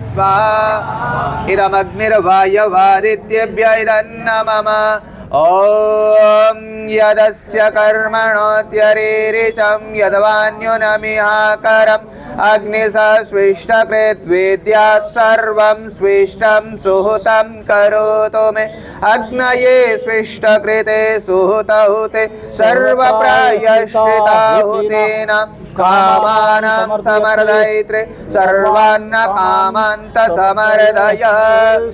[SPEAKER 1] स्वाहा इदम अग्निर्वायवादित्येभ्यः धन्न मम। ओम यदस्य कर्मणोत्यरेरिचं यद्वान्योनमिहाकरम् अग्निसस्विष्टकृद्वेद्यात् सर्वं स्विष्टं सुहुतं करोतु मे। अग्नये स्विष्टकृते सुहुतहुते सर्वप्रायश्चिताहुतेन कामानां समर्दयित्रे सर्वान्न कामान्त समर्दय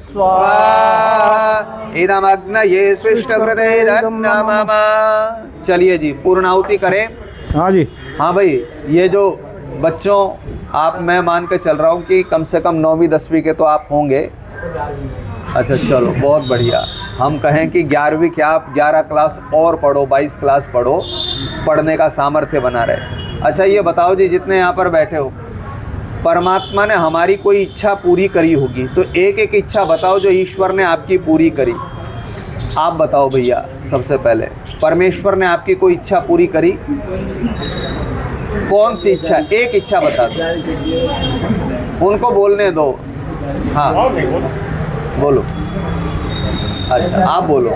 [SPEAKER 1] स्वाहा इदम अग्नये स्विष्टकृते धन्न मम। चलिए जी पूर्णाहुति करें।
[SPEAKER 2] हाँ जी,
[SPEAKER 1] हाँ भाई, ये जो बच्चों आप, मैं मान के चल रहा हूँ कि कम से कम 9वीं 10वीं के तो आप होंगे। अच्छा चलो बहुत बढ़िया। हम कहें कि 11वीं क्या, आप 11 क्लास और पढ़ो, 22 क्लास पढ़ो, पढ़ने का सामर्थ्य बना रहे। अच्छा ये बताओ जी, जितने यहाँ पर बैठे हो, परमात्मा ने हमारी कोई इच्छा पूरी करी होगी, तो एक एक इच्छा बताओ जो ईश्वर ने आपकी पूरी करी। आप बताओ भैया, सबसे पहले परमेश्वर ने आपकी कोई इच्छा पूरी करी? कौन सी इच्छा? एक इच्छा बता दो, उनको बोलने दो। हाँ बोलो। अच्छा आप बोलो,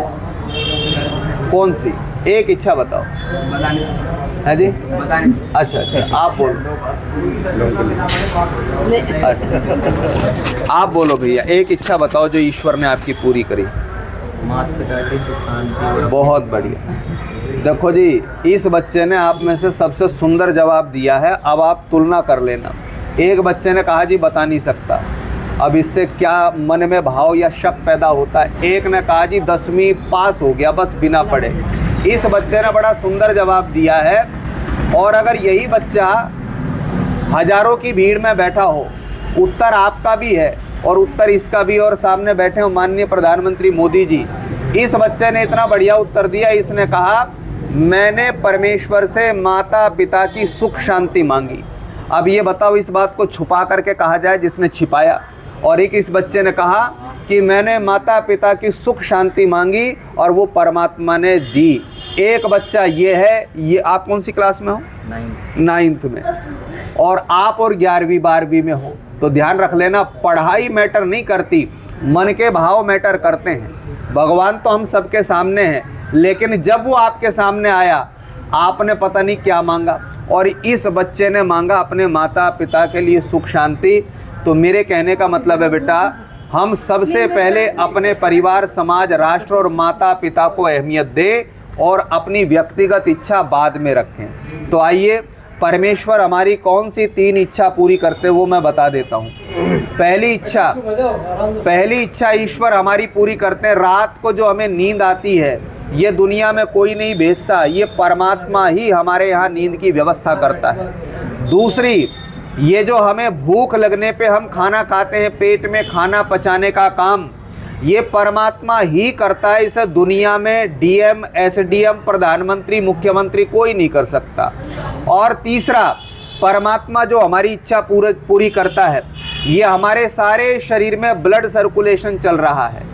[SPEAKER 1] कौन सी एक इच्छा बताओ। है जी? अच्छा अच्छा आप बोलो। अच्छा आप बोलो भैया, एक इच्छा बताओ जो ईश्वर ने आपकी पूरी करी।
[SPEAKER 3] माता पिता की सुख शांति।
[SPEAKER 1] बहुत बढ़िया। देखो जी, इस बच्चे ने आप में से सबसे सुंदर जवाब दिया है। अब आप तुलना कर लेना। एक बच्चे ने कहा जी बता नहीं सकता, अब इससे क्या मन में भाव या शक पैदा होता है। एक ने कहा जी 10वीं पास हो गया बस बिना पढ़े। इस बच्चे ने बड़ा सुंदर जवाब दिया है। और अगर यही बच्चा हजारों की भीड़ में बैठा हो, उत्तर आपका भी है और उत्तर इसका भी, और सामने बैठे हो माननीय प्रधानमंत्री मोदी जी, इस बच्चे ने इतना बढ़िया उत्तर दिया। इसने कहा मैंने परमेश्वर से माता पिता की सुख शांति मांगी। अब ये बताओ, इस बात को छुपा करके कहा जाए जिसने छिपाया। और एक इस बच्चे ने कहा कि मैंने माता पिता की सुख शांति मांगी और वो परमात्मा ने दी। एक बच्चा ये है। ये आप कौन सी क्लास में हो? 9th में। और आप और 11वीं 12वीं में हो। तो ध्यान रख लेना, पढ़ाई मैटर नहीं करती, मन के भाव मैटर करते हैं। भगवान तो हम सबके सामने हैं, लेकिन जब वो आपके सामने आया, आपने पता नहीं क्या मांगा, और इस बच्चे ने मांगा अपने माता पिता के लिए सुख शांति। तो मेरे कहने का मतलब है बेटा, हम सबसे पहले अपने परिवार, समाज, राष्ट्र और माता पिता को अहमियत दें और अपनी व्यक्तिगत इच्छा बाद में रखें। तो आइए, परमेश्वर हमारी कौन सी 3 इच्छा पूरी करते वो मैं बता देता हूँ। पहली इच्छा ईश्वर हमारी पूरी करते हैं। रात को जो हमें नींद आती है, ये दुनिया में कोई नहीं भेजता, ये परमात्मा ही हमारे यहाँ नींद की व्यवस्था करता है। दूसरी, ये जो हमें भूख लगने पे हम खाना खाते हैं, पेट में खाना पचाने का काम, ये परमात्मा ही करता है, इसे दुनिया में डीएम, एसडीएम, प्रधानमंत्री, मुख्यमंत्री कोई नहीं कर सकता। और तीसरा, परमात्मा जो हमारी इच्छा पूरी करता है, ये हमारे सारे शरीर में ब्लड सर्कुलेशन चल रहा है।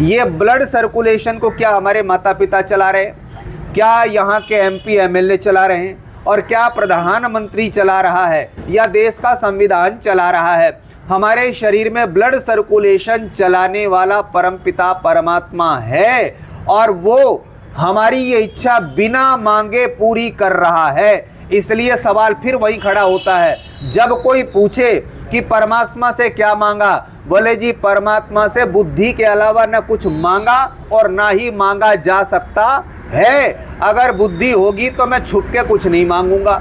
[SPEAKER 1] ये ब्लड सर्कुलेशन को क्या हमारे माता पिता चला रहे हैं, क्या यहाँ के एमपी एमएलए चला रहे हैं, और क्या प्रधानमंत्री चला रहा है, या देश का संविधान चला रहा है? हमारे शरीर में ब्लड सर्कुलेशन चलाने वाला परमपिता परमात्मा है, और वो हमारी ये इच्छा बिना मांगे पूरी कर रहा है। इसलिए सवाल फिर वही खड़ा होता है, जब कोई पूछे कि परमात्मा से क्या मांगा, बोले जी परमात्मा से बुद्धि के अलावा न कुछ मांगा और ना ही मांगा जा सकता है। अगर बुद्धि होगी तो मैं छुप के कुछ नहीं मांगूंगा,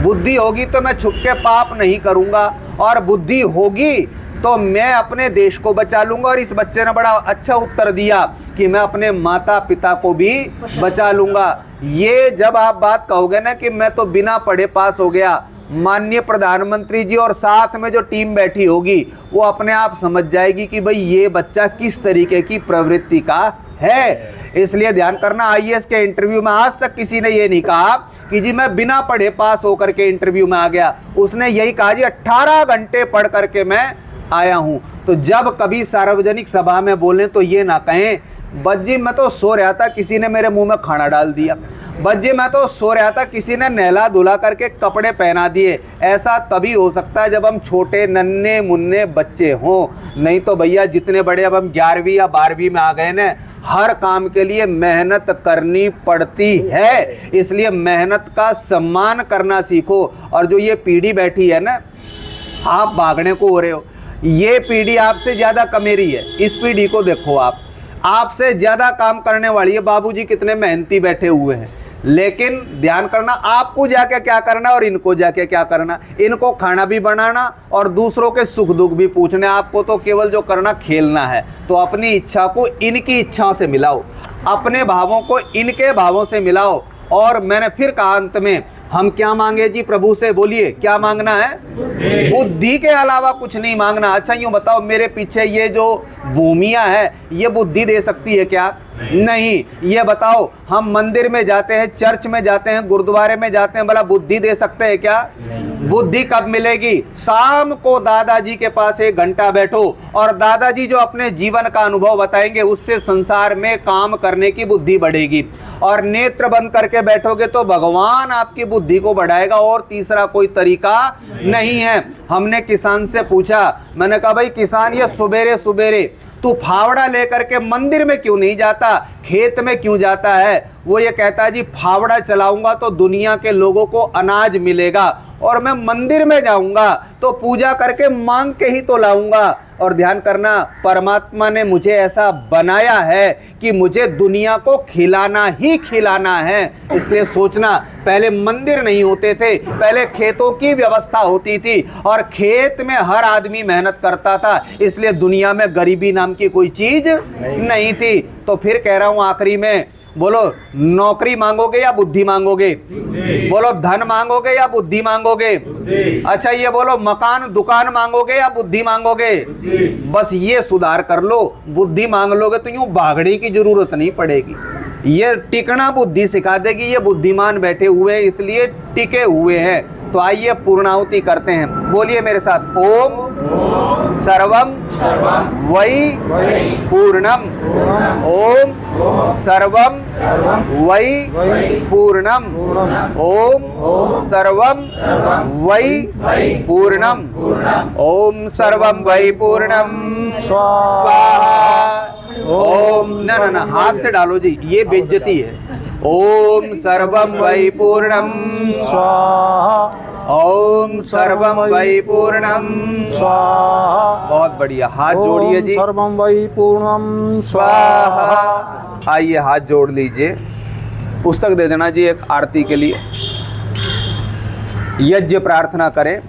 [SPEAKER 1] बुद्धि होगी तो मैं छुप के पाप नहीं करूंगा, और बुद्धि होगी तो मैं अपने देश को बचा लूंगा। और इस बच्चे ने बड़ा अच्छा उत्तर दिया कि मैं अपने माता पिता को भी बचा लूंगा। ये जब आप बात कहोगे ना कि मैं तो बिना पढ़े पास हो गया, माननीय प्रधानमंत्री जी और साथ में जो टीम बैठी होगी वो अपने आप समझ जाएगी कि भाई ये बच्चा किस तरीके की प्रवृत्ति का है। इसलिए ध्यान करना, आईएएस के इंटरव्यू में आज तक किसी ने ये नहीं कहा कि जी मैं बिना पढ़े पास होकर के इंटरव्यू में आ गया। उसने यही कहा जी 18 घंटे पढ़ करके मैं आया हूं। तो जब कभी सार्वजनिक सभा में बोलें तो ये ना कहें बस जी मैं तो सो रहा था, किसी ने मेरे मुंह में खाना डाल दिया, बस जी मैं तो सो रहा था, किसी ने नहला धुला करके कपड़े पहना दिए। ऐसा तभी हो सकता है जब हम छोटे नन्हे मुन्ने बच्चे हों, नहीं तो भैया जितने बड़े अब हम 11वीं या 12वीं में आ गए ना, हर काम के लिए मेहनत करनी पड़ती है। इसलिए मेहनत का सम्मान करना सीखो। और जो ये पीढ़ी बैठी है ना, आप भागने को हो रहे हो, ये पीढ़ी आपसे ज्यादा कमेरी है। इस पीढ़ी को देखो, आपसे ज्यादा काम करने वाली है। बाबूजी कितने मेहनती बैठे हुए हैं, लेकिन ध्यान करना आपको जाके क्या करना और इनको जाके क्या करना। इनको खाना भी बनाना और दूसरों के सुख दुख भी पूछने, आपको तो केवल जो करना खेलना है। तो अपनी इच्छा को इनकी इच्छाओं से मिलाओ, अपने भावों को इनके भावों से मिलाओ। और मैंने फिर कहा अंत में, हम क्या मांगे जी प्रभु से, बोलिए क्या मांगना है? बुद्धि के अलावा कुछ नहीं मांगना। अच्छा यूं बताओ, मेरे पीछे ये जो भूमिया है ये बुद्धि दे सकती है क्या? नहीं। ये बताओ, हम मंदिर में जाते हैं, चर्च में जाते हैं, गुरुद्वारे में जाते हैं, भला बुद्धि दे सकते हैं क्या? बुद्धि कब मिलेगी? शाम को दादाजी के पास 1 घंटा बैठो और दादाजी जो अपने जीवन का अनुभव बताएंगे उससे संसार में काम करने की बुद्धि बढ़ेगी। और नेत्र बंद करके बैठोगे तो भगवान आपकी बुद्धि को बढ़ाएगा, और तीसरा कोई तरीका नहीं है। हमने किसान से पूछा, मैंने कहा भाई किसान, ये सुबेरे सुबेरे तू फावड़ा लेकर के मंदिर में क्यों नहीं जाता, खेत में क्यों जाता है? वो ये कहता है जी फावड़ा चलाऊंगा तो दुनिया के लोगों को अनाज मिलेगा, और मैं मंदिर में जाऊंगा तो पूजा करके मांग के ही तो लाऊंगा। और ध्यान करना, परमात्मा ने मुझे ऐसा बनाया है कि मुझे दुनिया को खिलाना ही खिलाना है। इसलिए सोचना, पहले मंदिर नहीं होते थे, पहले खेतों की व्यवस्था होती थी और खेत में हर आदमी मेहनत करता था। इसलिए दुनिया में गरीबी नाम की कोई चीज नहीं थी। तो फिर कह रहा हूं आखिरी में, बोलो नौकरी मांगोगे या बुद्धि मांगोगे? बोलो धन मांगोगे या बुद्धि मांगोगे? अच्छा ये बोलो मकान दुकान मांगोगे या बुद्धि मांगोगे? बस ये सुधार कर लो, बुद्धि मांग लोगे तो यूं भागने की जरूरत नहीं पड़ेगी। ये टिकना बुद्धि सिखा देगी। ये बुद्धिमान बैठे हुए हैं इसलिए टिके हुए हैं। तो आइए पूर्णाहुति करते हैं, बोलिए मेरे साथ, ओम सर्वम वै पूर्णम, ओम सर्वम वै पूर्णम, ओम सर्वम वै पूर्णम, ओम सर्वम वै पूर्णम स्वाहा। ओम ना हाथ से डालो जी, ये बेइज्जती है। ओम सर्वम वै पूर्णम स्वाहा, ओम सर्वम वै पूर्णम स्वाहा। बहुत बढ़िया, हाथ जोड़िए जी।
[SPEAKER 2] सर्वम वै पूर्णम
[SPEAKER 1] स्वाहा। आइए हाथ जोड़ लीजिए, पुस्तक दे देना जी एक आरती के लिए। यज्ञ प्रार्थना करें।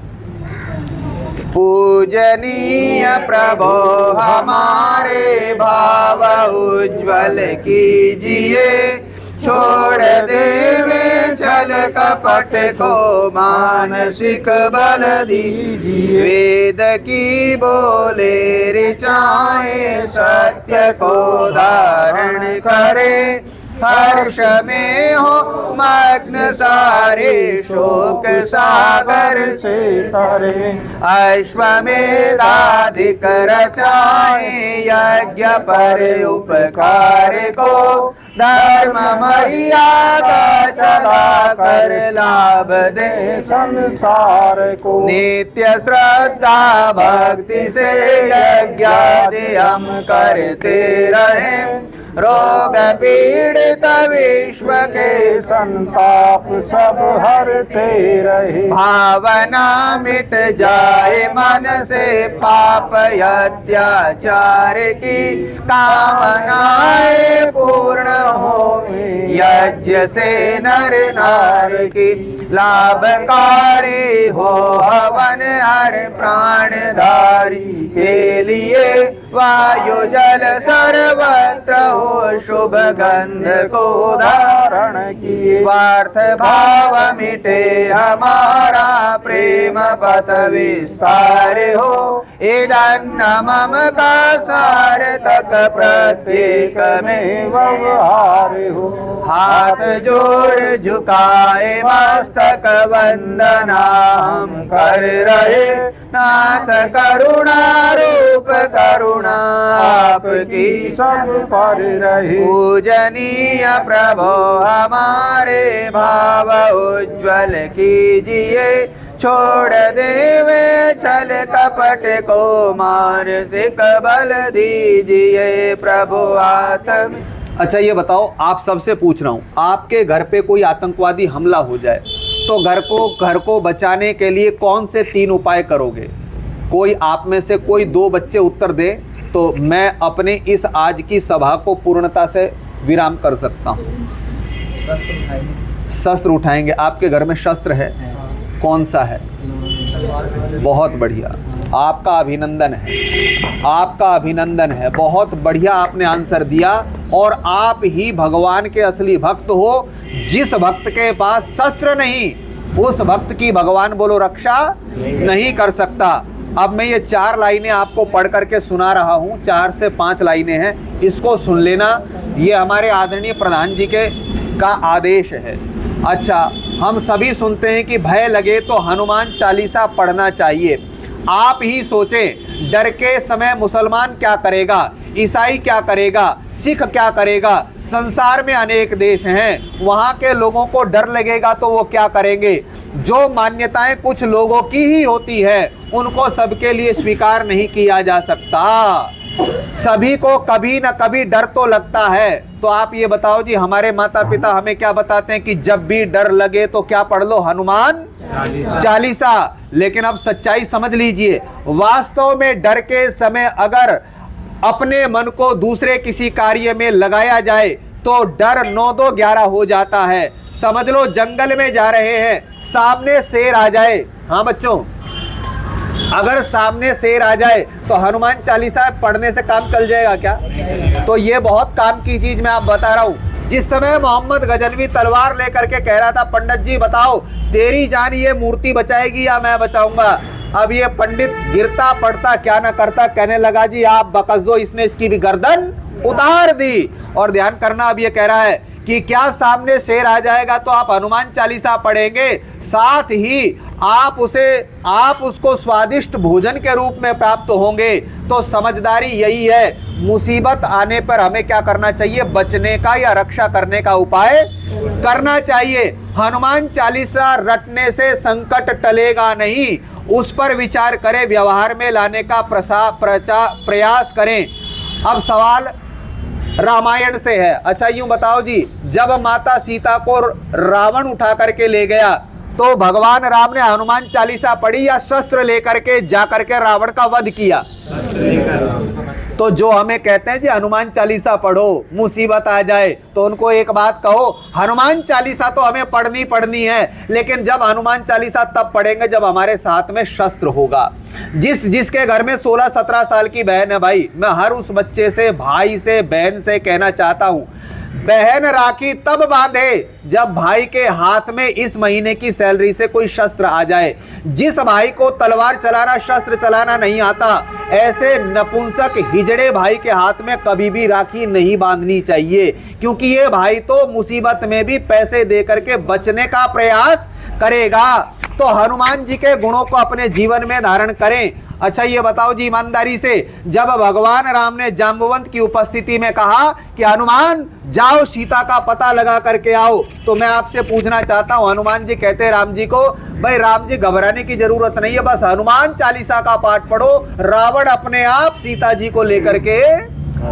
[SPEAKER 1] पूजनीय प्रभो हमारे भाव उज्ज्वल कीजिए, छोड़ देवे छल कपट को मानसिक बल दीजिए। वेद की बोले ऋचाएं सत्य को धारण करे। हर्ष में हो मग्न सारे शोक सागर से तरे। अश्वमेधाधिक रचाए यज्ञ पर उपकार को। धर्म मर्यादा चला कर लाभ दे संसार को। नित्य श्रद्धा भक्ति से यज्ञादि हम करते रहे। रोग पीड़ित विश्व के संताप सब हरते रहे। भावना मिट जाए मन से पाप अत्याचार की। कामनाएं पूर्ण हो यज्ञ से नर नार की। लाभकारी हो हवन हर प्राणधारी के लिए। वायु जल सर्वत्र हो शुभ गंध को धारण किए। स्वार्थ भाव मिटे हमारा प्रेम पथ विस्तार हो। इदन्न मम का सार्थक प्रत्येक में व्यवहार हो। हाथ जोड़ झुकाए मस्तक वंदना हम कर रहे। नाथ करुणा रूप करुणा आपकी सब पर रहे। पूजनीय प्रभो हमारे भाव उज्ज्वल कीजिए। छोड़ देवे छल कपट को मानसिक बल दीजिए। प्रभु आत्म।
[SPEAKER 4] अच्छा ये बताओ, आप सबसे पूछ रहा हूँ, आपके घर पे कोई आतंकवादी हमला हो जाए तो घर को बचाने के लिए कौन से 3 उपाय करोगे? कोई आप में से कोई 2 बच्चे उत्तर दे तो मैं अपने इस आज की सभा को पूर्णता से विराम कर सकता हूँ। शस्त्र उठाएंगे। आपके घर में शस्त्र है? कौन सा है? बहुत बढ़िया, आपका अभिनंदन है, आपका अभिनंदन है। बहुत बढ़िया आपने आंसर दिया। और आप ही भगवान के असली भक्त हो। जिस भक्त के पास शस्त्र नहीं, उस भक्त की भगवान बोलो रक्षा नहीं कर सकता। अब मैं ये 4 लाइनें आपको पढ़ करके सुना रहा हूँ। 4 से 5 लाइनें हैं, इसको सुन लेना। ये हमारे आदरणीय प्रधान जी का आदेश है। अच्छा, हम सभी सुनते हैं कि भय लगे तो हनुमान चालीसा पढ़ना चाहिए। आप ही सोचें, डर के समय मुसलमान क्या करेगा, ईसाई क्या करेगा, सिख क्या करेगा। संसार में अनेक देश हैं, वहाँ के लोगों को डर लगेगा तो वो क्या करेंगे। जो मान्यताएं कुछ लोगों की ही होती है उनको सबके लिए स्वीकार नहीं किया जा सकता। सभी को कभी न कभी डर तो लगता है। तो आप ये बताओ जी, हमारे माता पिता हमें क्या बताते हैं कि जब भी डर लगे तो क्या पढ़ लो, हनुमान चालीसा। लेकिन अब सच्चाई समझ लीजिए, वास्तव में डर के समय अगर अपने मन को दूसरे किसी कार्य में लगाया जाए तो डर 9-2-11 हो जाता है। समझ लो जंगल में जा रहे हैं, सामने शेर आ जाए। हाँ बच्चों, अगर सामने शेर आ जाए तो हनुमान चालीसा पढ़ने से काम चल जाएगा क्या? तो ये बहुत काम की चीज मैं आप बता रहा हूँ। जिस समय मोहम्मद गजनवी तलवार लेकर के कह रहा था, पंडित जी बताओ तेरी जान ये मूर्ति बचाएगी या मैं बचाऊंगा। अब ये पंडित गिरता पड़ता क्या ना करता, कहने लगा जी आप बकस दो, इसने इसकी भी गर्दन उतार दी। और ध्यान करना, अब ये कह रहा है कि क्या सामने शेर आ जाएगा तो आप हनुमान चालीसा पढ़ेंगे, साथ ही आप उसको स्वादिष्ट भोजन के रूप में प्राप्त होंगे। तो समझदारी यही है, मुसीबत आने पर हमें क्या करना चाहिए, बचने का या रक्षा करने का उपाय करना चाहिए। हनुमान चालीसा रटने से संकट टलेगा नहीं, उस पर विचार करें, व्यवहार में लाने का प्रयास करें। अब सवाल रामायण से है। अच्छा यूं बताओ जी, जब माता सीता को रावण उठा करके ले गया तो भगवान राम ने हनुमान चालीसा पढ़ी या शस्त्र लेकर के जाकर के रावण का वध किया? तो जो हमें कहते हैं जी हनुमान चालीसा पढ़ो मुसीबत आ जाए, तो उनको एक बात कहो, हनुमान चालीसा तो हमें पढ़नी है, लेकिन जब हनुमान चालीसा तब पढ़ेंगे जब हमारे साथ में शस्त्र होगा। जिसके घर में 16-17 साल की बहन है, भाई मैं हर उस बच्चे से, भाई से, बहन से कहना चाहता हूं, बहन राखी तब बांधे जब भाई के हाथ में इस महीने की सैलरी से कोई शस्त्र आ जाए। जिस भाई को तलवार चलाना, शस्त्र चलाना नहीं आता, ऐसे नपुंसक हिजड़े भाई के हाथ में कभी भी राखी नहीं बांधनी चाहिए, क्योंकि ये भाई तो मुसीबत में भी पैसे दे करके बचने का प्रयास करेगा। तो हनुमान जी के गुणों को अपने जीवन में धारण करें। अच्छा ये बताओ जी ईमानदारी से, जब भगवान राम ने जाम्बवंत की उपस्थिति में कहा कि हनुमान जाओ सीता का पता लगा करके आओ, तो मैं आपसे पूछना चाहता हूं, हनुमान जी कहते हैं राम जी को, भाई राम जी घबराने की जरूरत नहीं है, बस हनुमान चालीसा का पाठ पढ़ो, रावण अपने आप सीता जी को लेकर के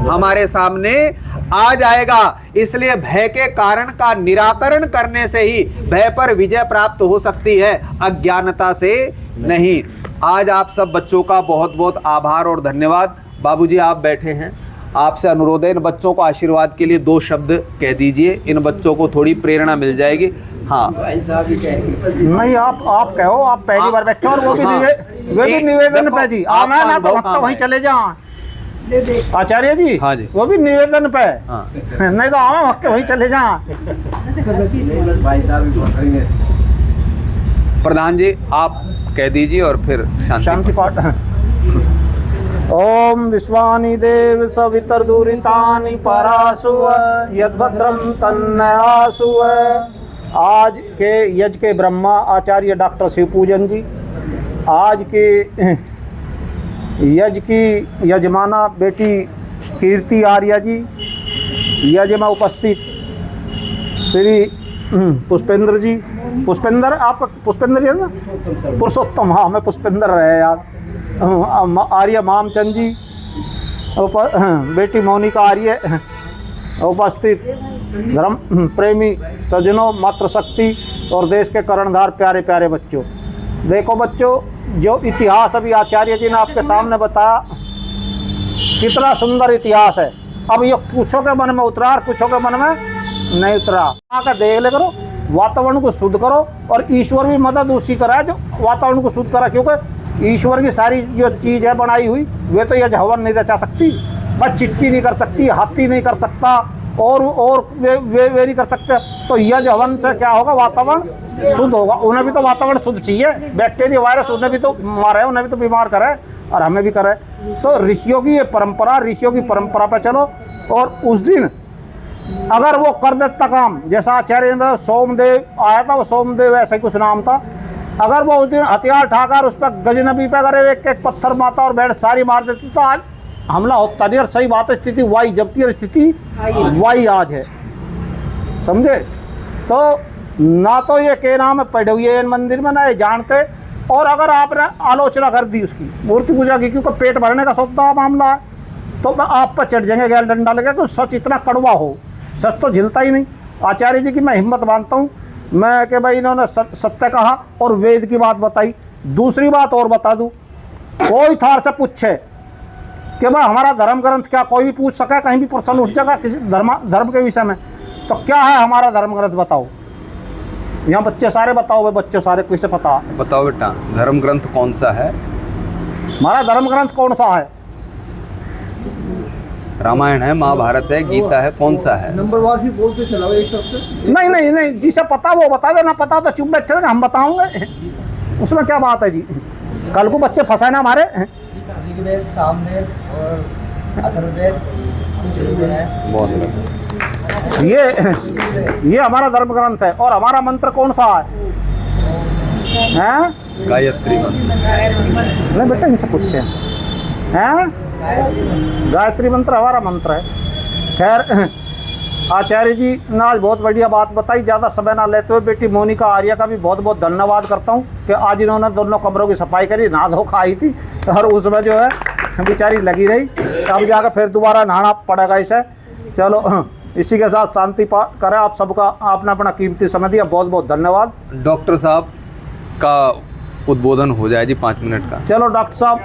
[SPEAKER 4] हमारे सामने आ जाएगा। इसलिए भय के कारण का निराकरण करने से ही भय पर विजय प्राप्त हो सकती है, अज्ञानता से नहीं। आज आप सब बच्चों का बहुत बहुत आभार और धन्यवाद। बाबूजी आप बैठे हैं, आपसे अनुरोध है इन बच्चों को आशीर्वाद के लिए 2 शब्द कह दीजिए, इन बच्चों को थोड़ी प्रेरणा मिल जाएगी। हाँ
[SPEAKER 2] नहीं आप कहो, आप पहली बार बैठे और वो भी निवेदन पे जी, मैं ना तो वहीं चले जाओ आचार्य जी।
[SPEAKER 4] हाँ जी,
[SPEAKER 2] वो भी निवेदन पे।
[SPEAKER 4] हाँ।
[SPEAKER 2] नहीं तो आवे वक्त वहीं चले जाओ।
[SPEAKER 4] प्रधान जी आप कह दीजिए और फिर
[SPEAKER 2] शांति पाठ। ओम विश्वानि देव सवितर्दुरितानि परासुव यद्भद्रम तन्नयासुव। आज के यज्ञ के ब्रह्मा आचार्य डॉक्टर शिवपूजन जी, आज के यज्ञ की यजमाना बेटी कीर्ति आर्या जी, यज्ञ में उपस्थित श्री पुष्पेंद्र जी, पुष्पेंद्र आप पुष्पेंद्र है ना, पुरुषोत्तम, हाँ मैं पुष्पेंद्र रहे यार, आर्य मामचंद जी, बेटी मोनिका आर्य उपस्थित, धर्म प्रेमी सज्जनों, मातृशक्ति और देश के कर्णधार प्यारे प्यारे बच्चों। देखो बच्चों, जो इतिहास अभी आचार्य जी ने आपके सामने बताया, कितना सुंदर इतिहास है। अब ये पूछोगे मन में उतरा और पूछोगे मन में नहीं उतरा, आकर देख ले करो, वातावरण को शुद्ध करो, और ईश्वर भी मदद उसी करा है जो वातावरण को शुद्ध करा, क्योंकि ईश्वर की सारी जो चीज़ है बनाई हुई, वे तो यह हवन नहीं रचा सकती, बस चिट्टी नहीं कर सकती, हाथी नहीं कर सकता, और वे नहीं कर सकते। तो यह जो हवन से क्या होगा, वातावरण शुद्ध होगा। उन्हें भी तो वातावरण शुद्ध चाहिए, बैक्टीरिया वायरस उन्हें भी तो मारे, उन्हें भी तो बीमार करे और हमें भी करे। तो ऋषियों की ये परंपरा, ऋषियों की परंपरा पर चलो, और उस दिन अगर वो कर देता काम, जैसा आचार्य में सोमदेव आया था, वो सोमदेव ऐसा ही कुछ नाम था, अगर वो उस दिन हथियार उठाकर उस पर गजनबी पे अगर एक एक पत्थर मारता और बैठ सारी मार देती, तो आज हमला होता नहीं। और सही बात है, स्थिति वाई जब थी, स्थिति वाई आज है, समझे। तो ना तो ये के नाम पढ़े हुए मंदिर में, ना ये जानते, और अगर आपने आलोचना कर दी उसकी, मूर्ति पूजा की, क्योंकि पेट भरने का सौदा मामला है, तो आप पर चढ़ जाएंगे गैल डंडा लगे कि सच इतना कड़वा हो। सच तो झिलता ही नहीं। आचार्य जी की मैं हिम्मत मानता हूँ मैं कि भाई इन्होंने सत्य कहा और वेद की बात बताई। दूसरी बात और बता दूँ, कोई थार से पूछे कि भाई हमारा धर्म ग्रंथ क्या, कोई भी पूछ सके, कहीं भी प्रश्न उठ जाएगा किसी धर्म के विषय में, तो क्या है हमारा धर्म ग्रंथ बताओ। यहाँ बच्चे सारे बताओ, भाई बच्चे सारे किसे पता, बताओ
[SPEAKER 4] बेटा धर्म ग्रंथ कौन सा है,
[SPEAKER 2] हमारा धर्म ग्रंथ कौन सा है।
[SPEAKER 4] रामायण है, महाभारत है, गीता है, कौन सा है।
[SPEAKER 2] नंबरवार ही बोलते चलाओ एक सबसे। नहीं, जिसे पता वो बता दो, ना पता तो चुप बैठे रहेंगे, हम बताऊंगे, उसमें क्या बात है जी। कल को बच्चे फंसाए ना हमारे।
[SPEAKER 3] सामवेद और अथर्ववेद
[SPEAKER 2] ये हमारा धर्म ग्रंथ है। और हमारा मंत्र कौन सा है?
[SPEAKER 4] गायत्री मंत्र।
[SPEAKER 2] नहीं बेटा इनसे पूछे हैं, गायत्री मंत्र हमारा मंत्र है। खैर आचार्य जी ने आज बहुत बढ़िया बात बताई, ज़्यादा समय ना लेते हुए बेटी मोनिका आर्या का भी बहुत बहुत धन्यवाद करता हूँ कि आज इन्होंने दोनों कमरों की सफाई करी, नहा धो खाई थी, और उसमें जो है बेचारी लगी रही, अब जाकर फिर दोबारा नहाना पड़ेगा इसे। चलो इसी के साथ शांति पाठ करें। आप सबका आपने अपना कीमती समय दिया, बहुत बहुत धन्यवाद।
[SPEAKER 4] डॉक्टर साहब का उद्बोधन हो जाए जी 5 मिनट का।
[SPEAKER 2] चलो डॉक्टर साहब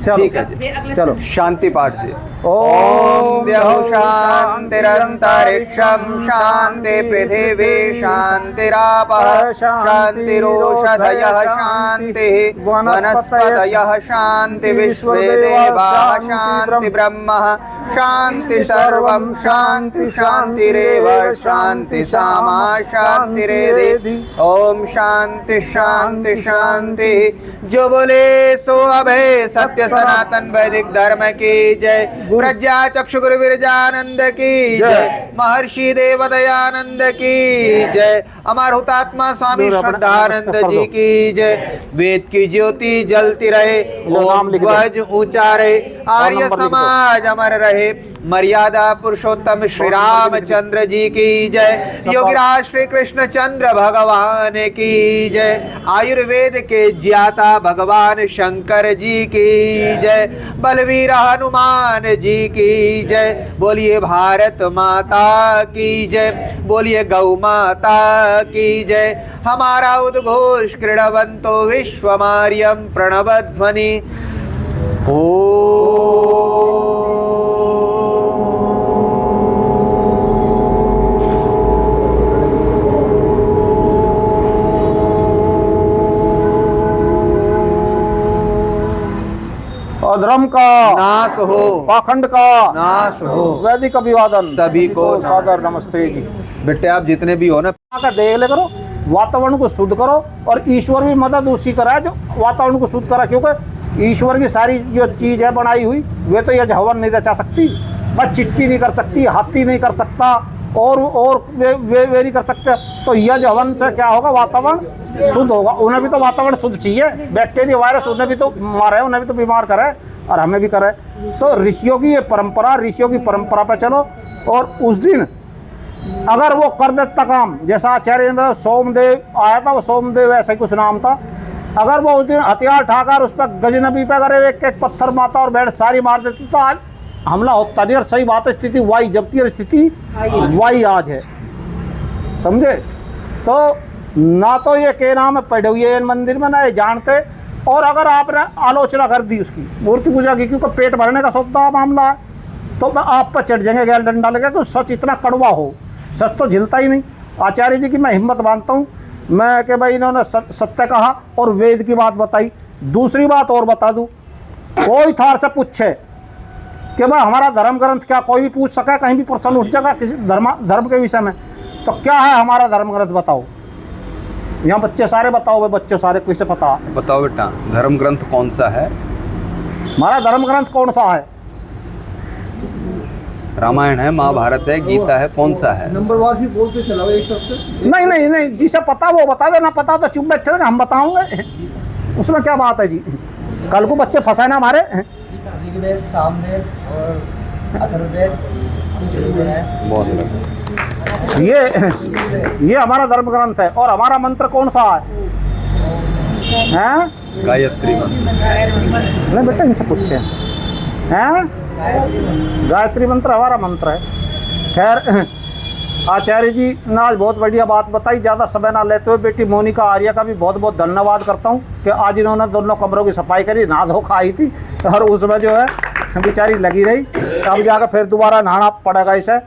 [SPEAKER 4] चलो ठीक है जी, चलो शांति पाठ जी।
[SPEAKER 2] ओम
[SPEAKER 4] द्यौः शान्तिरन्तरिक्षं शान्ति पृथिवी शान्तिरापः शान्तिरोषधयः शान्तिः वनस्पतयः शान्ति विश्वे देवाः शान्ति ब्रह्म
[SPEAKER 1] शांति सर्वं शांति शांतिरेव शांति सामा शांतिरेधि। ओम शांति शांति शांति। जो बोले सो अभय सत्य सनातन वैदिक धर्म की जय। प्रज्ञा चक्षु गुरु विरजानंद की जय। महर्षि देवदयानंद की जय। अमर हुतात्मा स्वामी श्रद्धानंद जी की जय। वेद की ज्योति जलती रहे, ओम ध्वज ऊंचा रहे, आर्य समाज अमर रहे। मर्यादा पुरुषोत्तम श्री रामचंद्र जी की जय। योगीराज श्री कृष्ण चंद्र भगवान की जय। आयुर्वेद के ज्ञाता भगवान शंकर जी की जय। बलवीर हनुमान जी की जय। बोलिए भारत माता की जय। बोलिए गौ माता की जय। हमारा उद्घोष क्रीडवंतो विश्वमार्यम प्रणवध्वनि।
[SPEAKER 2] अधर्म का
[SPEAKER 1] नाश हो,
[SPEAKER 2] पाखंड का
[SPEAKER 1] नाश हो।
[SPEAKER 2] वैदिक अभिवादन
[SPEAKER 1] सभी को
[SPEAKER 2] सादर नमस्ते जी।
[SPEAKER 1] बेटे आप जितने भी हो ना,
[SPEAKER 2] का देख ले करो, वातावरण को शुद्ध करो और ईश्वर भी मदद उसी करा जो वातावरण को शुद्ध करा, क्योंकि ईश्वर की सारी जो चीज है बनाई हुई वे तो यह हवन नहीं रचा सकती, बस चिट्टी नहीं कर सकती, हाथी नहीं कर सकता और वे नहीं कर सकते। तो यह जो हवन से क्या होगा, वातावरण शुद्ध होगा। उन्हें भी तो वातावरण शुद्ध चाहिए, बैक्टीरिया वायरस उन्हें भी तो मारे, उन्हें भी तो बीमार करे और हमें भी करे। तो ऋषियों की ये परंपरा, ऋषियों की परंपरा पर चलो। और उस दिन अगर वो कर देता काम, जैसा आचार्य में सोमदेव आया था, वो सोमदेव ऐसा ही कुछ नाम था, अगर वो उस दिन हथियार उठाकर उस पर गजनबी पे अगर एक एक पत्थर मारता और बैठ सारी मार देती तो आज हमला होता नहीं। और सही बात है, स्थिति वाई जब थी और स्थिति वाई आज है, समझे। तो ना तो ये के नाम है पढ़े हुए मंदिर में, ना ये जानते। और अगर आपने आलोचना कर दी उसकी, मूर्ति पूजा की, क्योंकि पेट भरने का सौदा मामला है, तो मैं आप पर चढ़ जाएंगे गैल डंडा लगे कि सच इतना कड़वा हो। सच तो झिलता ही नहीं। आचार्य जी की मैं हिम्मत मानता हूँ मैं कि भाई इन्होंने सत्य कहा और वेद की बात बताई। दूसरी बात और बता दूँ, कोई थार से पूछे कि भाई हमारा धर्म ग्रंथ क्या, कोई भी पूछ सके, कहीं भी प्रश्न उठ जाएगा किसी धर्म के विषय में, तो क्या है हमारा धर्म ग्रंथ बताओ। यहाँ बच्चे सारे बताओ, भाई बच्चे सारे किसे पता।
[SPEAKER 1] बताओ बेटा, धर्म ग्रंथ कौन सा है?
[SPEAKER 2] हमारा धर्म ग्रंथ कौन सा है?
[SPEAKER 1] रामायण है, महाभारत है, गीता है, कौन सा है?
[SPEAKER 3] नंबरवार ही बोलते चलाओ एक सबसे।
[SPEAKER 2] नहीं नहीं नहीं, जिसे पता वो बता दे, ना पता तो चुप बैठे रहेंगे, हम बताओगे, उसमें क्या बात है जी। कल को बच्चे फंसाए ना हमारे।
[SPEAKER 3] ऋग्वेद, सामवेद और अथर्ववेद है।
[SPEAKER 1] बहुत
[SPEAKER 2] ये हमारा धर्म ग्रंथ है। और हमारा मंत्र कौन सा है? हैं?
[SPEAKER 1] गायत्री मंत्र।
[SPEAKER 2] नहीं बेटा, इनसे पूछे हैं। गायत्री मंत्र हमारा मंत्र है। खैर, आचार्य जी ने आज बहुत बढ़िया बात बताई। ज़्यादा समय ना लेते हुए बेटी मोनिका आर्या का भी बहुत बहुत धन्यवाद करता हूँ कि आज इन्होंने दोनों कमरों की सफाई करी। नहा धो खाई थी और उसमें जो है बेचारी लगी रही, अब जाकर फिर दोबारा नहाना पड़ेगा इसे।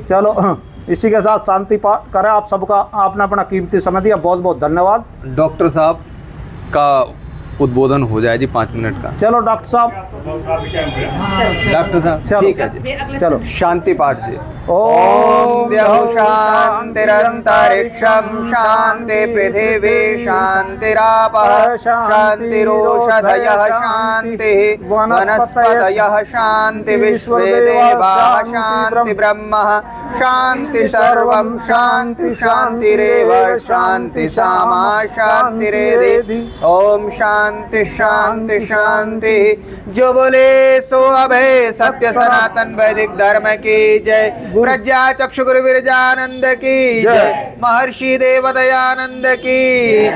[SPEAKER 2] चलो, इसी के साथ शांति पाठ करें। आप सबका आपने अपना कीमती समय दिया, बहुत बहुत धन्यवाद।
[SPEAKER 1] डॉक्टर साहब का उद्बोधन हो जाए जी 5 मिनट का।
[SPEAKER 2] चलो डॉक्टर साहब,
[SPEAKER 1] डॉक्टर साहब
[SPEAKER 2] चलो
[SPEAKER 1] ठीक है जी,
[SPEAKER 2] चलो
[SPEAKER 1] शांति पाठ जी।
[SPEAKER 2] ओम
[SPEAKER 1] द्यौ शान्तिरन्तरिक्षं शान्ति पृथिवी शान्तिरापः शान्तिरोषधयः शान्तिः वनस्पतयः शान्ति विश्वे देवाः शान्ति ब्रह्मः शान्ति सर्वं शान्ति शान्तिरेव शान्ति सामा शान्तिरेधि। ओम शांति शांति शांति। जो बोले सो अभय सत्य सनातन वैदिक धर्म की जय। प्रज्ञा चक्षु गुरु विरजानंद की जय। महर्षि देवदयानंद की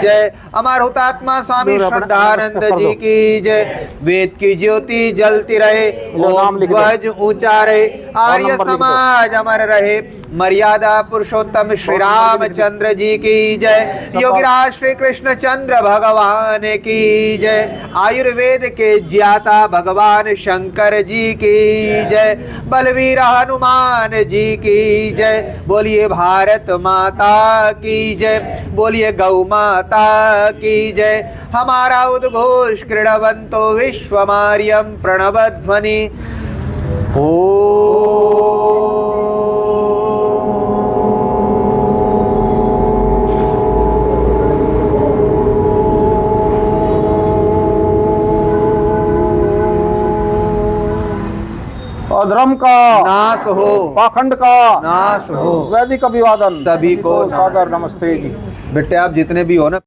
[SPEAKER 1] जय। अमर हुतात्मा स्वामी श्रद्धानंद जी की जय। वेद की ज्योति जलती रहे, ओम ध्वज ऊंचा रहे, आर्य समाज अमर रहे। मर्यादा पुरुषोत्तम श्री रामचंद्र जी की जय। योगीराज श्री कृष्ण चंद्र भगवान की जय। आयुर्वेद के ज्ञाता भगवान शंकर जी की जय। बलवीर हनुमान जी की जय। बोलिए भारत माता की जय। बोलिए गौ माता की जय। हमारा उद्घोष क्रीडवंतो विश्वमार्यम प्रणवध्वनि। ओ
[SPEAKER 2] भ्रम का
[SPEAKER 1] नाश हो,
[SPEAKER 2] पाखंड का
[SPEAKER 1] नाश हो।
[SPEAKER 2] वैदिक अभिवादन
[SPEAKER 1] सभी को
[SPEAKER 2] सादर नमस्ते जी।
[SPEAKER 1] बेटे आप जितने भी हो ना